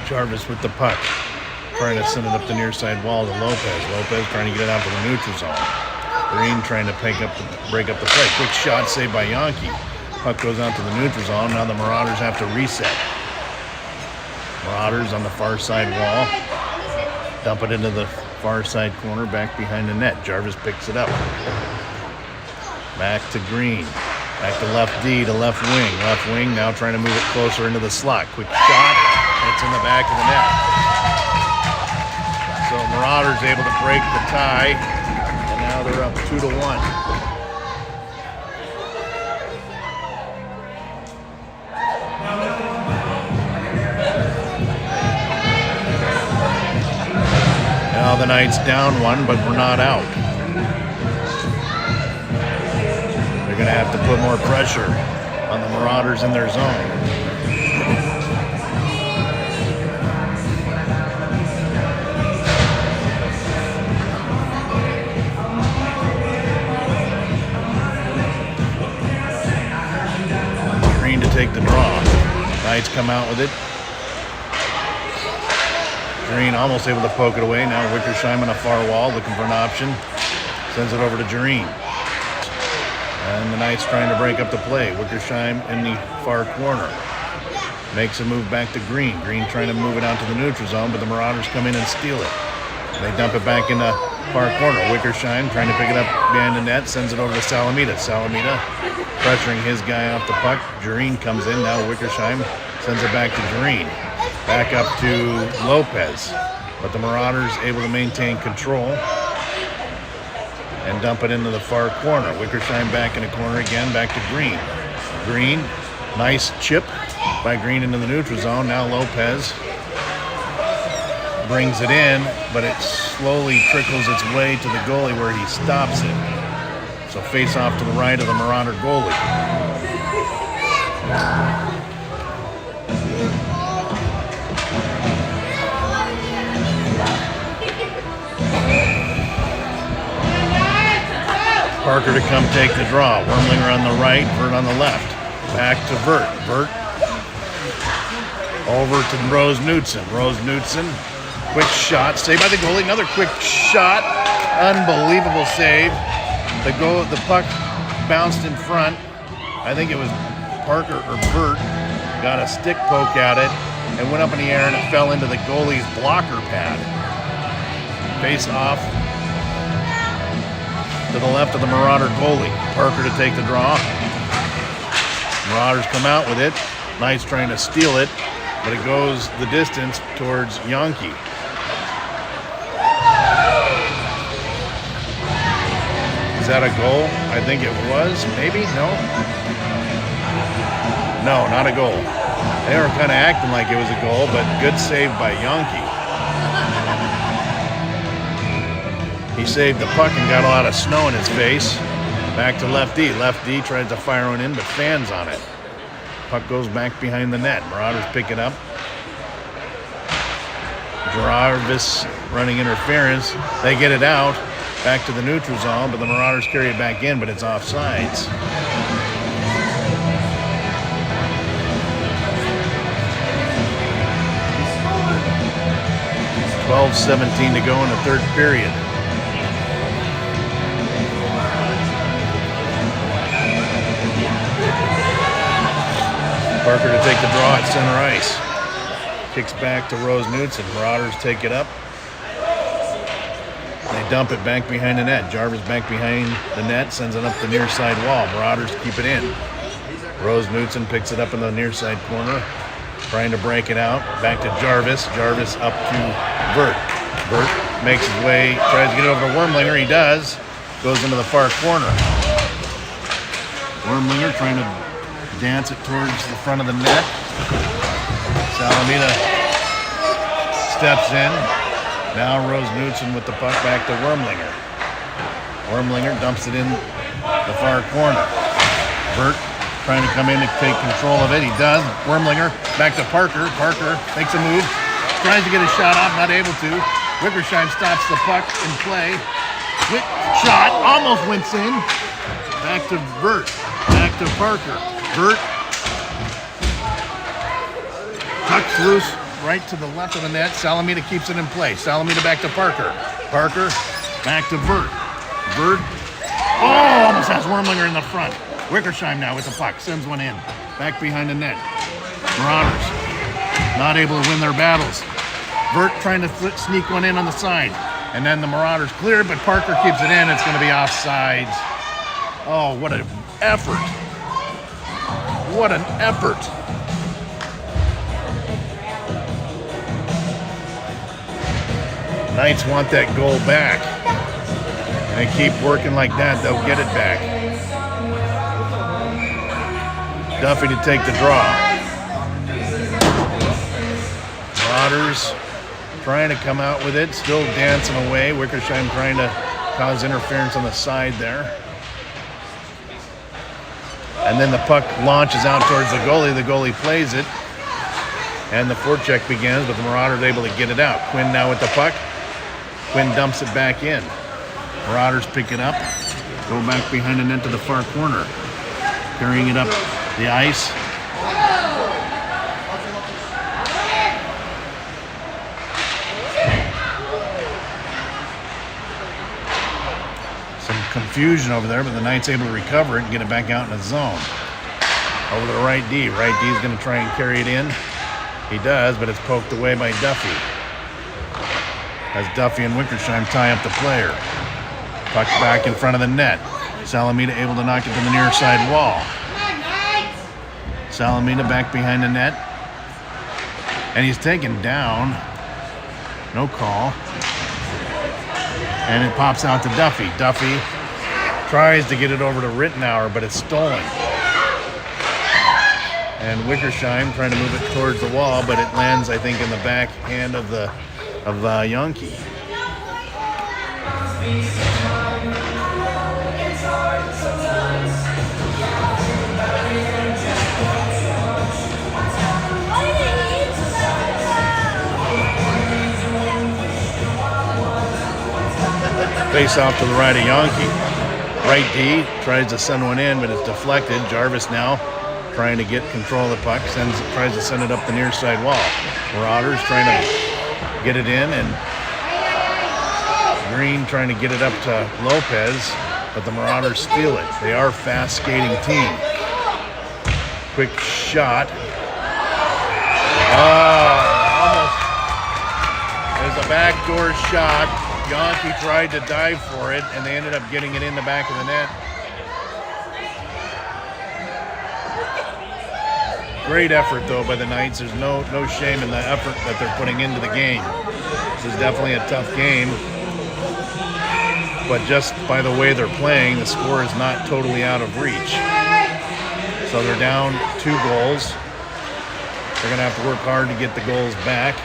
Jarvis with the puck, trying to send it up the near side wall to Lopez. Lopez trying to get it out to the neutral zone. Green trying to break up the play. Quick shot saved by Yankee. Puck goes out to the neutral zone. Now the Marauders have to reset. Marauders on the far side wall. Dump it into the far side corner back behind the net. Jarvis picks it up. Back to Green. Back to left D to left wing. Left wing now trying to move it closer into the slot. Quick shot. It's in the back of the net. So Marauders able to break the tie, and now they're up 2-1. Now the Knights down one, but we're not out. They're going to have to put more pressure on the Marauders in their zone. To take the draw. Knights come out with it. Green almost able to poke it away. Now Wickersheim on a far wall looking for an option. Sends it over to Jareen. And the Knights trying to break up the play. Wickersheim in the far corner. Makes a move back to Green. Green trying to move it out to the neutral zone, but the Marauders come in and steal it. They dump it back in the far corner. Wickersheim trying to pick it up behind the net. Sends it over to Salamita. Salamita pressuring his guy off the puck. Jareen comes in. Now Wickersheim sends it back to Jareen. Back up to Lopez. But the Marauders able to maintain control and dump it into the far corner. Wickersheim back in the corner again. Back to Green. Green, nice chip by Green into the neutral zone. Now Lopez brings it in, but it slowly trickles its way to the goalie where he stops it. So face off to the right of the Marauder goalie. Parker to come take the draw. Wormlinger on the right, Vert on the left. Back to Vert. Vert over to Rose Knudsen. Rose Knudsen, quick shot, saved by the goalie. Another quick shot, unbelievable save. The puck bounced in front. I think it was Parker or Vert got a stick poke at it and went up in the air, and it fell into the goalie's blocker pad. Face off to the left of the Marauder goalie. Parker to take the draw. Marauders come out with it. Knights trying to steal it, but it goes the distance towards Yankee. that a goal? I think it was. Maybe? No? No, not a goal. They were kind of acting like it was a goal, but good save by Yankee. He saved the puck and got a lot of snow in his face. Back to Left D. Left D tries to fire one in, but fans on it. Puck goes back behind the net. Marauders pick it up. Jarvis running interference. They get it out. Back to the neutral zone, but the Marauders carry it back in, but it's offsides. .12:17 to go in the third period. Parker to take the draw at center ice. Kicks back to Rose Knudsen. Marauders take it up. They dump it back behind the net. Jarvis back behind the net, sends it up the near side wall. Marauders keep it in. Rose Knudsen picks it up in the near side corner, trying to break it out. Back to Jarvis. Jarvis up to Vert. Vert makes his way, tries to get over to Wormlinger. He does. Goes into the far corner. Wormlinger trying to dance it towards the front of the net. Salamina steps in. Now Rose Knudsen with the puck back to Wormlinger. Wormlinger dumps it in the far corner. Vert trying to come in to take control of it. He does. Wormlinger back to Parker. Parker makes a move. Tries to get a shot off, not able to. Wickersheim stops the puck in play. Quick shot, almost went in. Back to Vert. Back to Parker. Vert tucks loose right to the left of the net. Salamita keeps it in play. Salamita back to Parker. Parker back to Vert. Vert, oh, almost has Wormlinger in the front. Wickersheim now with the puck. Sends one in. Back behind the net. Marauders not able to win their battles. Vert trying to sneak one in on the side. And then the Marauders clear, but Parker keeps it in. It's going to be offsides. Oh, what an effort. What an effort. Knights want that goal back. And they keep working like that, they'll get it back. Duffy to take the draw. Marauders trying to come out with it, still dancing away. Wickersheim trying to cause interference on the side there. And then the puck launches out towards the goalie. The goalie plays it. And the forecheck begins, but the Marauders able to get it out. Quinn now with the puck. Quinn dumps it back in. Marauders pick it up. Go back behind the net to the far corner. Carrying it up the ice. Some confusion over there, but the Knights able to recover it and get it back out in the zone. Over to the right D. Right D is going to try and carry it in. He does, but it's poked away by Duffy. As Duffy and Wickersheim tie up the player. Puck back in front of the net. Salamita able to knock it to the near side wall. Salamita back behind the net. And he's taken down. No call. And it pops out to Duffy. Duffy tries to get it over to Rittenauer, but it's stolen. And Wickersheim trying to move it towards the wall, but it lands, I think, in the backhand of Yankee. Face off to the right of Yankee. Right D tries to send one in, but it's deflected. Jarvis now trying to get control of the puck, tries to send it up the near side wall. Marauders trying to get it in, and Green trying to get it up to Lopez, but the Marauders steal it. They are a fast skating team. Quick shot. Oh, almost. There's a backdoor shot. Yankee tried to dive for it, and they ended up getting it in the back of the net. Great effort, though, by the Knights. There's no shame in the effort that they're putting into the game. This is definitely a tough game. but just by the way they're playing, the score is not totally out of reach. So they're down 2 goals. They're going to have to work hard to get the goals back.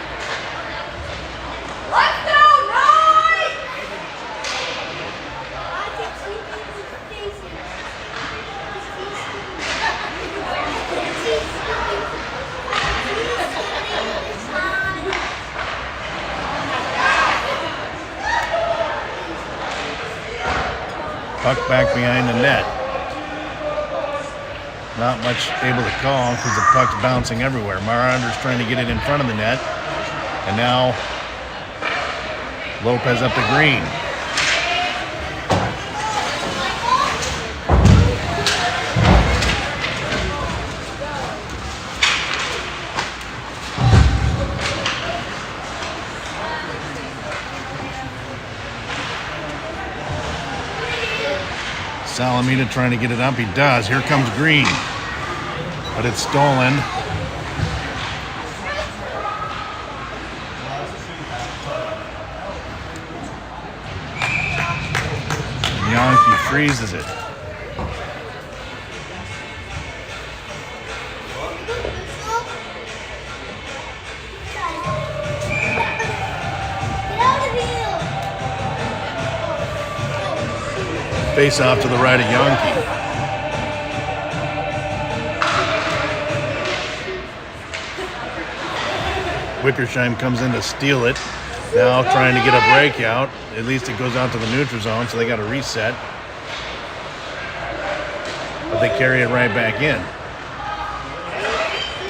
Puck back behind the net. Not much able to call because the puck's bouncing everywhere. Marauders trying to get it in front of the net. And now Lopez up the green. Salamita trying to get it up. He does. Here comes Green. But it's stolen. Yankee freezes it. Face off to the right of Yankee. Wickersheim comes in to steal it. Now trying to get a breakout. At least it goes out to the neutral zone, so they got to reset. But they carry it right back in.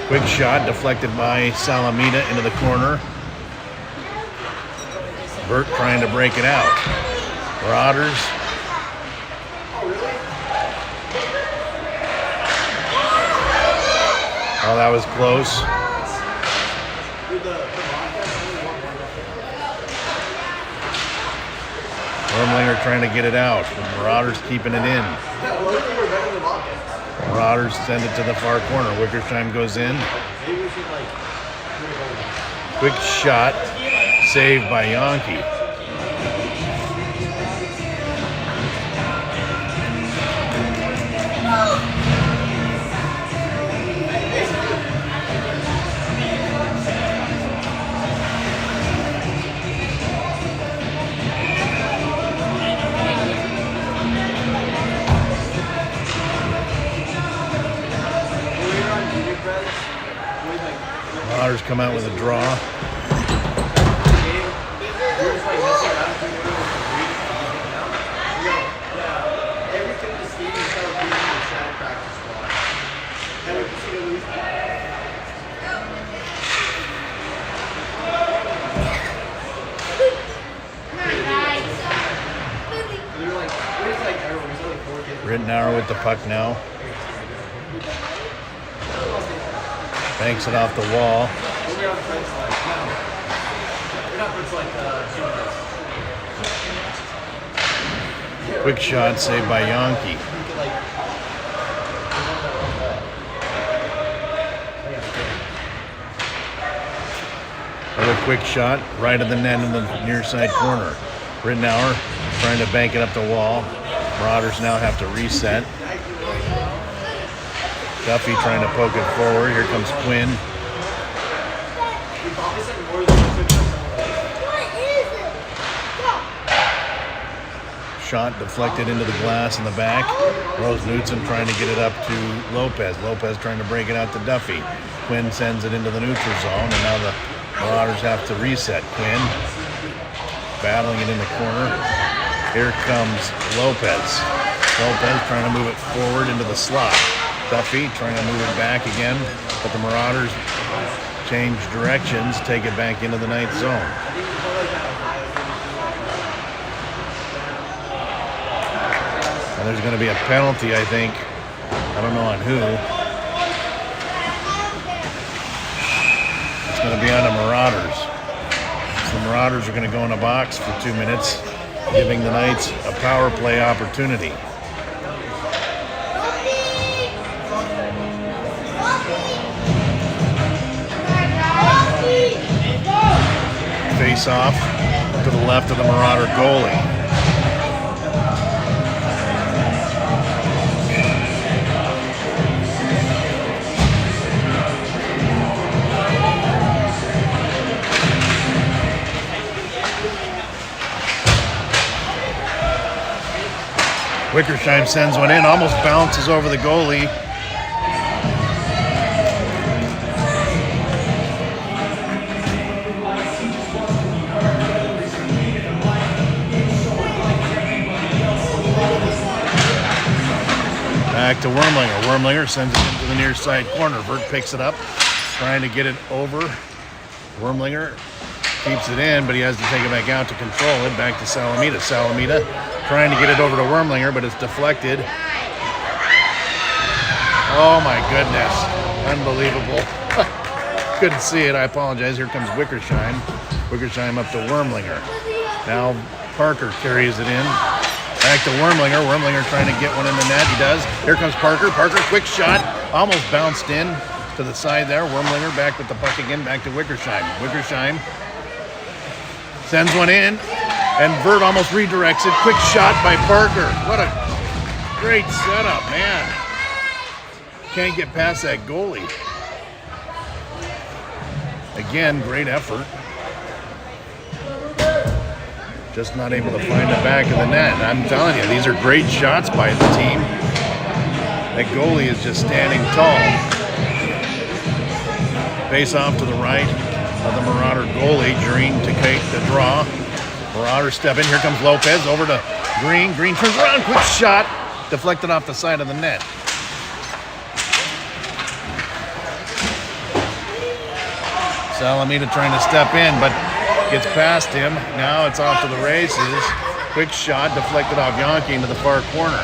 Quick shot deflected by Salamita into the corner. Burt trying to break it out. Marauders. Oh, that was close. Wormlinger trying to get it out. The Marauders keeping it in. Marauders send it to the far corner. Wickersheim goes in. Quick shot. Saved by Yankee. Marauders come out with a draw. Rittenauer with the puck now. Banks it off the wall. Quick shot saved by Yankee. Another quick shot right of the net in the near side corner. Rittenauer trying to bank it up the wall. Marauders now have to reset. Duffy trying to poke it forward. Here comes Quinn. Shot deflected into the glass in the back. Rose Knudsen trying to get it up to Lopez. Lopez trying to break it out to Duffy. Quinn sends it into the neutral zone, and now the Marauders have to reset. Quinn battling it in the corner. Here comes Lopez. Lopez trying to move it forward into the slot. Duffy trying to move it back again, but the Marauders change directions, take it back into the ninth zone. And there's going to be a penalty, I think. I don't know on who. It's going to be on the Marauders. So the Marauders are going to go in a box for 2 minutes, giving the Knights a power play opportunity. Face off to the left of the Marauder goalie. Wickersheim sends one in, almost bounces over the goalie. Back to Wormlinger. Wormlinger sends it into the near side corner. Vert picks it up, trying to get it over. Wormlinger keeps it in, but he has to take it back out to control it. Back to Salamita. Salamita trying to get it over to Wormlinger, but it's deflected. Oh my goodness. Unbelievable. Couldn't see it. I apologize. Here comes Wickersheim. Wickersheim up to Wormlinger. Now Parker carries it in. Back to Wormlinger. Wormlinger trying to get one in the net. He does. Here comes Parker. Parker, quick shot. Almost bounced in to the side there. Wormlinger back with the puck again. Back to Wickersheim. Wickersheim sends one in. And Vert almost redirects it. Quick shot by Parker. What a great setup, man. Can't get past that goalie. Again, great effort. Just not able to find the back of the net. I'm telling you, these are great shots by the team. That goalie is just standing tall. Face off to the right of the Marauder goalie. Green to take the draw. Marauders step in. Here comes Lopez over to Green. Green turns around. Quick shot. Deflected off the side of the net. Salamita trying to step in, but gets past him. Now it's off to the races. Quick shot deflected off Yankee into the far corner.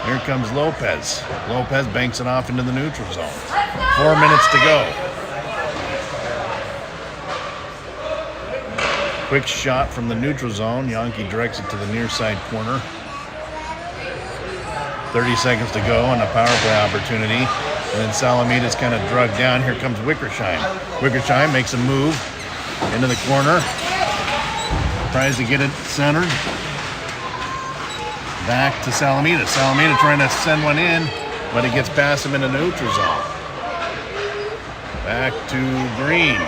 Here comes Lopez. Lopez banks it off into the neutral zone. 4 minutes to go. Quick shot from the neutral zone. Yankee directs it to the near side corner. 30 seconds to go on a power play opportunity. And then Salamita's kind of drugged down. Here comes Wickersheim. Wickersheim makes a move into the corner. Tries to get it centered. Back to Salamita. Salamita trying to send one in, but it gets past him in the neutral zone. Back to Green.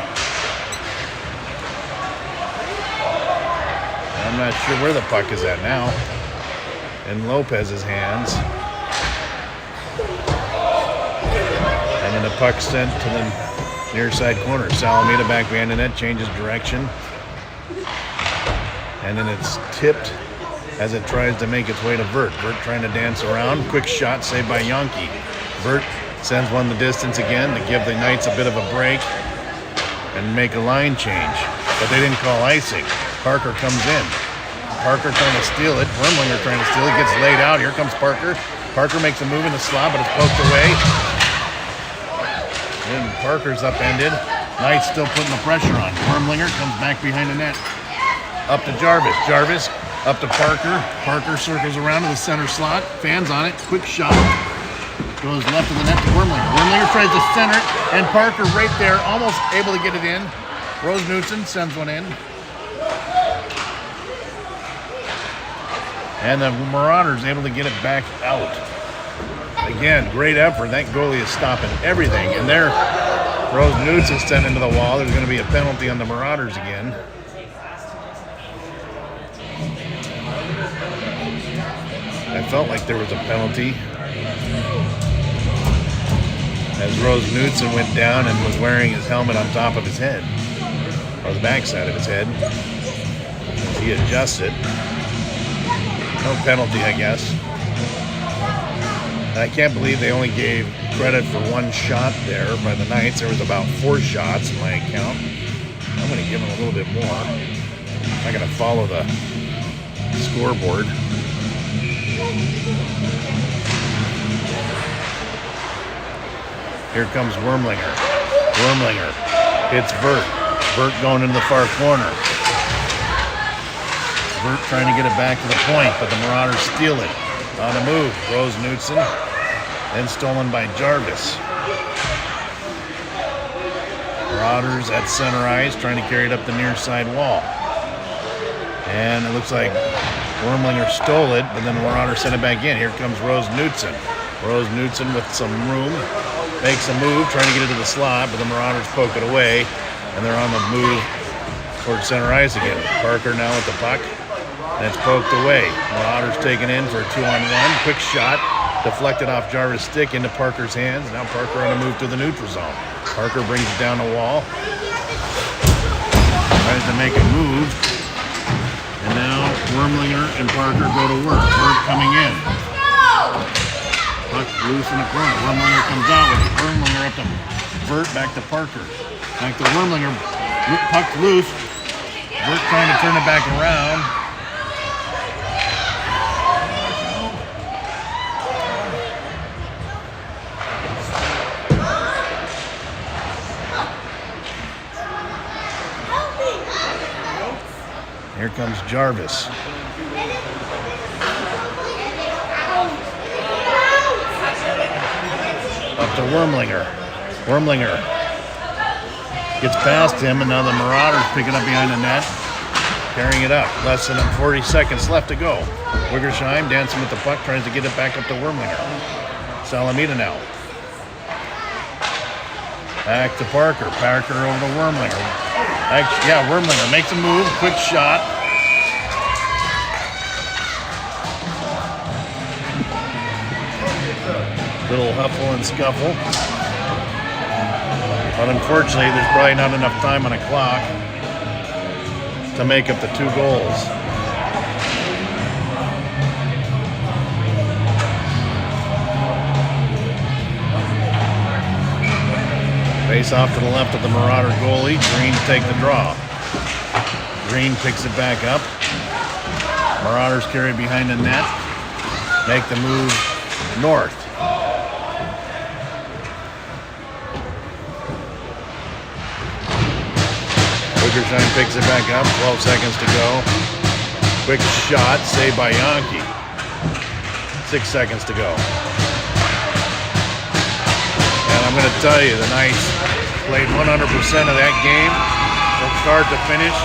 I'm not sure where the puck is at now. In Lopez's hands. And then the puck sent to the near side corner. Salamita back behind the net, changes direction. And then it's tipped as it tries to make its way to Vert. Vert trying to dance around. Quick shot saved by Yankee. Vert sends one the distance again to give the Knights a bit of a break and make a line change. But they didn't call icing. Parker comes in. Parker trying to steal it. Wormlinger trying to steal it. Gets laid out. Here comes Parker. Parker makes a move in the slot, but it's poked away. Then Parker's upended. Knights still putting the pressure on. Wormlinger comes back behind the net. Up to Jarvis. Jarvis up to Parker. Parker circles around to the center slot. Fans on it. Quick shot. Goes left of the net to Wormlinger. Wormlinger tries to center it, and Parker right there, almost able to get it in. Rose Knudsen sends one in. And the Marauders able to get it back out. Again, great effort. That goalie is stopping everything. And there, Rose Knudsen sent into the wall. There's going to be a penalty on the Marauders again. I felt like there was a penalty as Rose Knudsen went down and was wearing his helmet on top of his head, or the backside of his head. He adjusted. No penalty, I guess. And I can't believe they only gave credit for one shot there by the Knights. There was about 4 shots in my account. I'm going to give them a little bit more. I'm going to follow the scoreboard. Here comes Wormlinger. Wormlinger hits Vert. Vert going into the far corner. Vert trying to get it back to the point, but the Marauders steal it. On the move, Rose Knudsen. Then stolen by Jarvis. Marauders at center ice, trying to carry it up the near side wall. And it looks like Wormlinger stole it, but then the Marauders sent it back in. Here comes Rose Knudsen. Rose Knudsen with some room. Makes a move, trying to get it to the slot, but the Marauders poke it away, and they're on the move towards center ice again. Parker now with the puck. And it's poked away. Marauders taken in for a 2-on-1. Quick shot. Deflected off Jarvis' stick into Parker's hands. Now Parker on a move to the neutral zone. Parker brings it down the wall. Tries to make a move. And now Wormlinger and Parker go to work. Work coming in. Puck loose in the corner. Wormlinger comes out with it. Wormlinger up to Vert, back to Parker. Back to Wormlinger. Puck loose. Vert trying to turn it back around. Here comes Jarvis. Up to Wormlinger. Wormlinger gets past him, and now the Marauders picking up behind the net, carrying it up. Less than 40 seconds left to go. Wiggersheim dancing with the puck, tries to get it back up to Wormlinger. Salamita now. Back to Parker. Parker over to Wormlinger. Actually, yeah, Wormlinger makes a move. Quick shot. Little huffle and scuffle. But unfortunately, there's probably not enough time on the clock to make up the 2 goals. Face off to the left of the Marauder goalie. Green to take the draw. Green picks it back up. Marauders carry behind the net. Make the move north. Wiggersheim picks it back up. 12 seconds to go. Quick shot. Saved by Yankee. 6 seconds to go. I'm going to tell you, the Knights played 100% of that game from start to finish.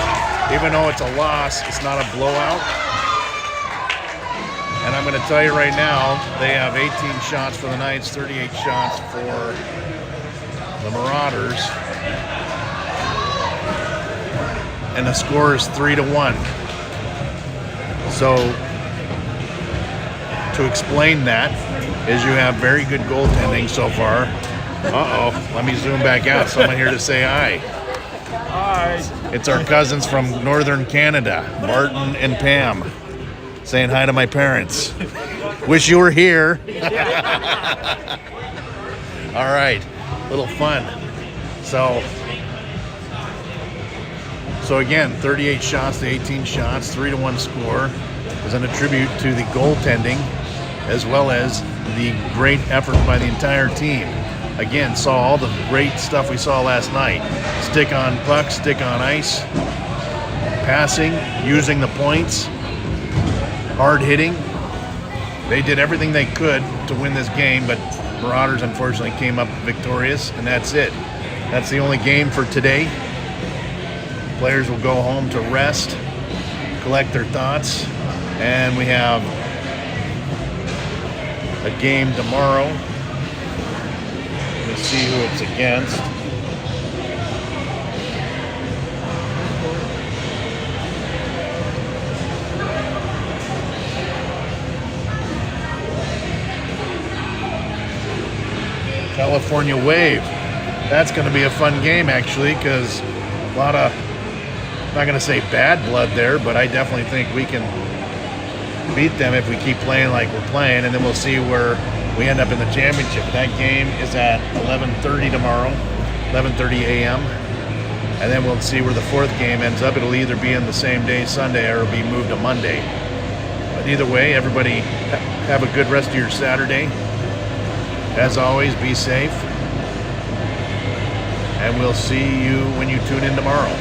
Even though it's a loss, it's not a blowout. And I'm going to tell you right now, they have 18 shots for the Knights, 38 shots for the Marauders. And the score is 3-1. So, to explain that is you have very good goaltending so far. Uh-oh, let me zoom back out. Someone here to say hi. Hi. It's our cousins from northern Canada, Martin and Pam, saying hi to my parents. Wish you were here. All right, little fun. So again, 38 shots to 18 shots, 3-1 score is an attribute to the goaltending as well as the great effort by the entire team. Again, saw all the great stuff we saw last night. Stick on puck, stick on ice, passing, using the points, hard hitting. They did everything they could to win this game, but Marauders unfortunately came up victorious, and that's it. That's the only game for today. Players will go home to rest, collect their thoughts, and we have a game tomorrow. Let's see who it's against. California Wave. That's going to be a fun game, actually, because a lot of, I'm not going to say bad blood there, but I definitely think we can beat them if we keep playing like we're playing, and then we'll see where we end up in the championship. That game is at 11:30 tomorrow, 11:30 a.m. And then we'll see where the 4th game ends up. It'll either be in the same day, Sunday, or it'll be moved to Monday. But either way, everybody have a good rest of your Saturday. As always, be safe. And we'll see you when you tune in tomorrow.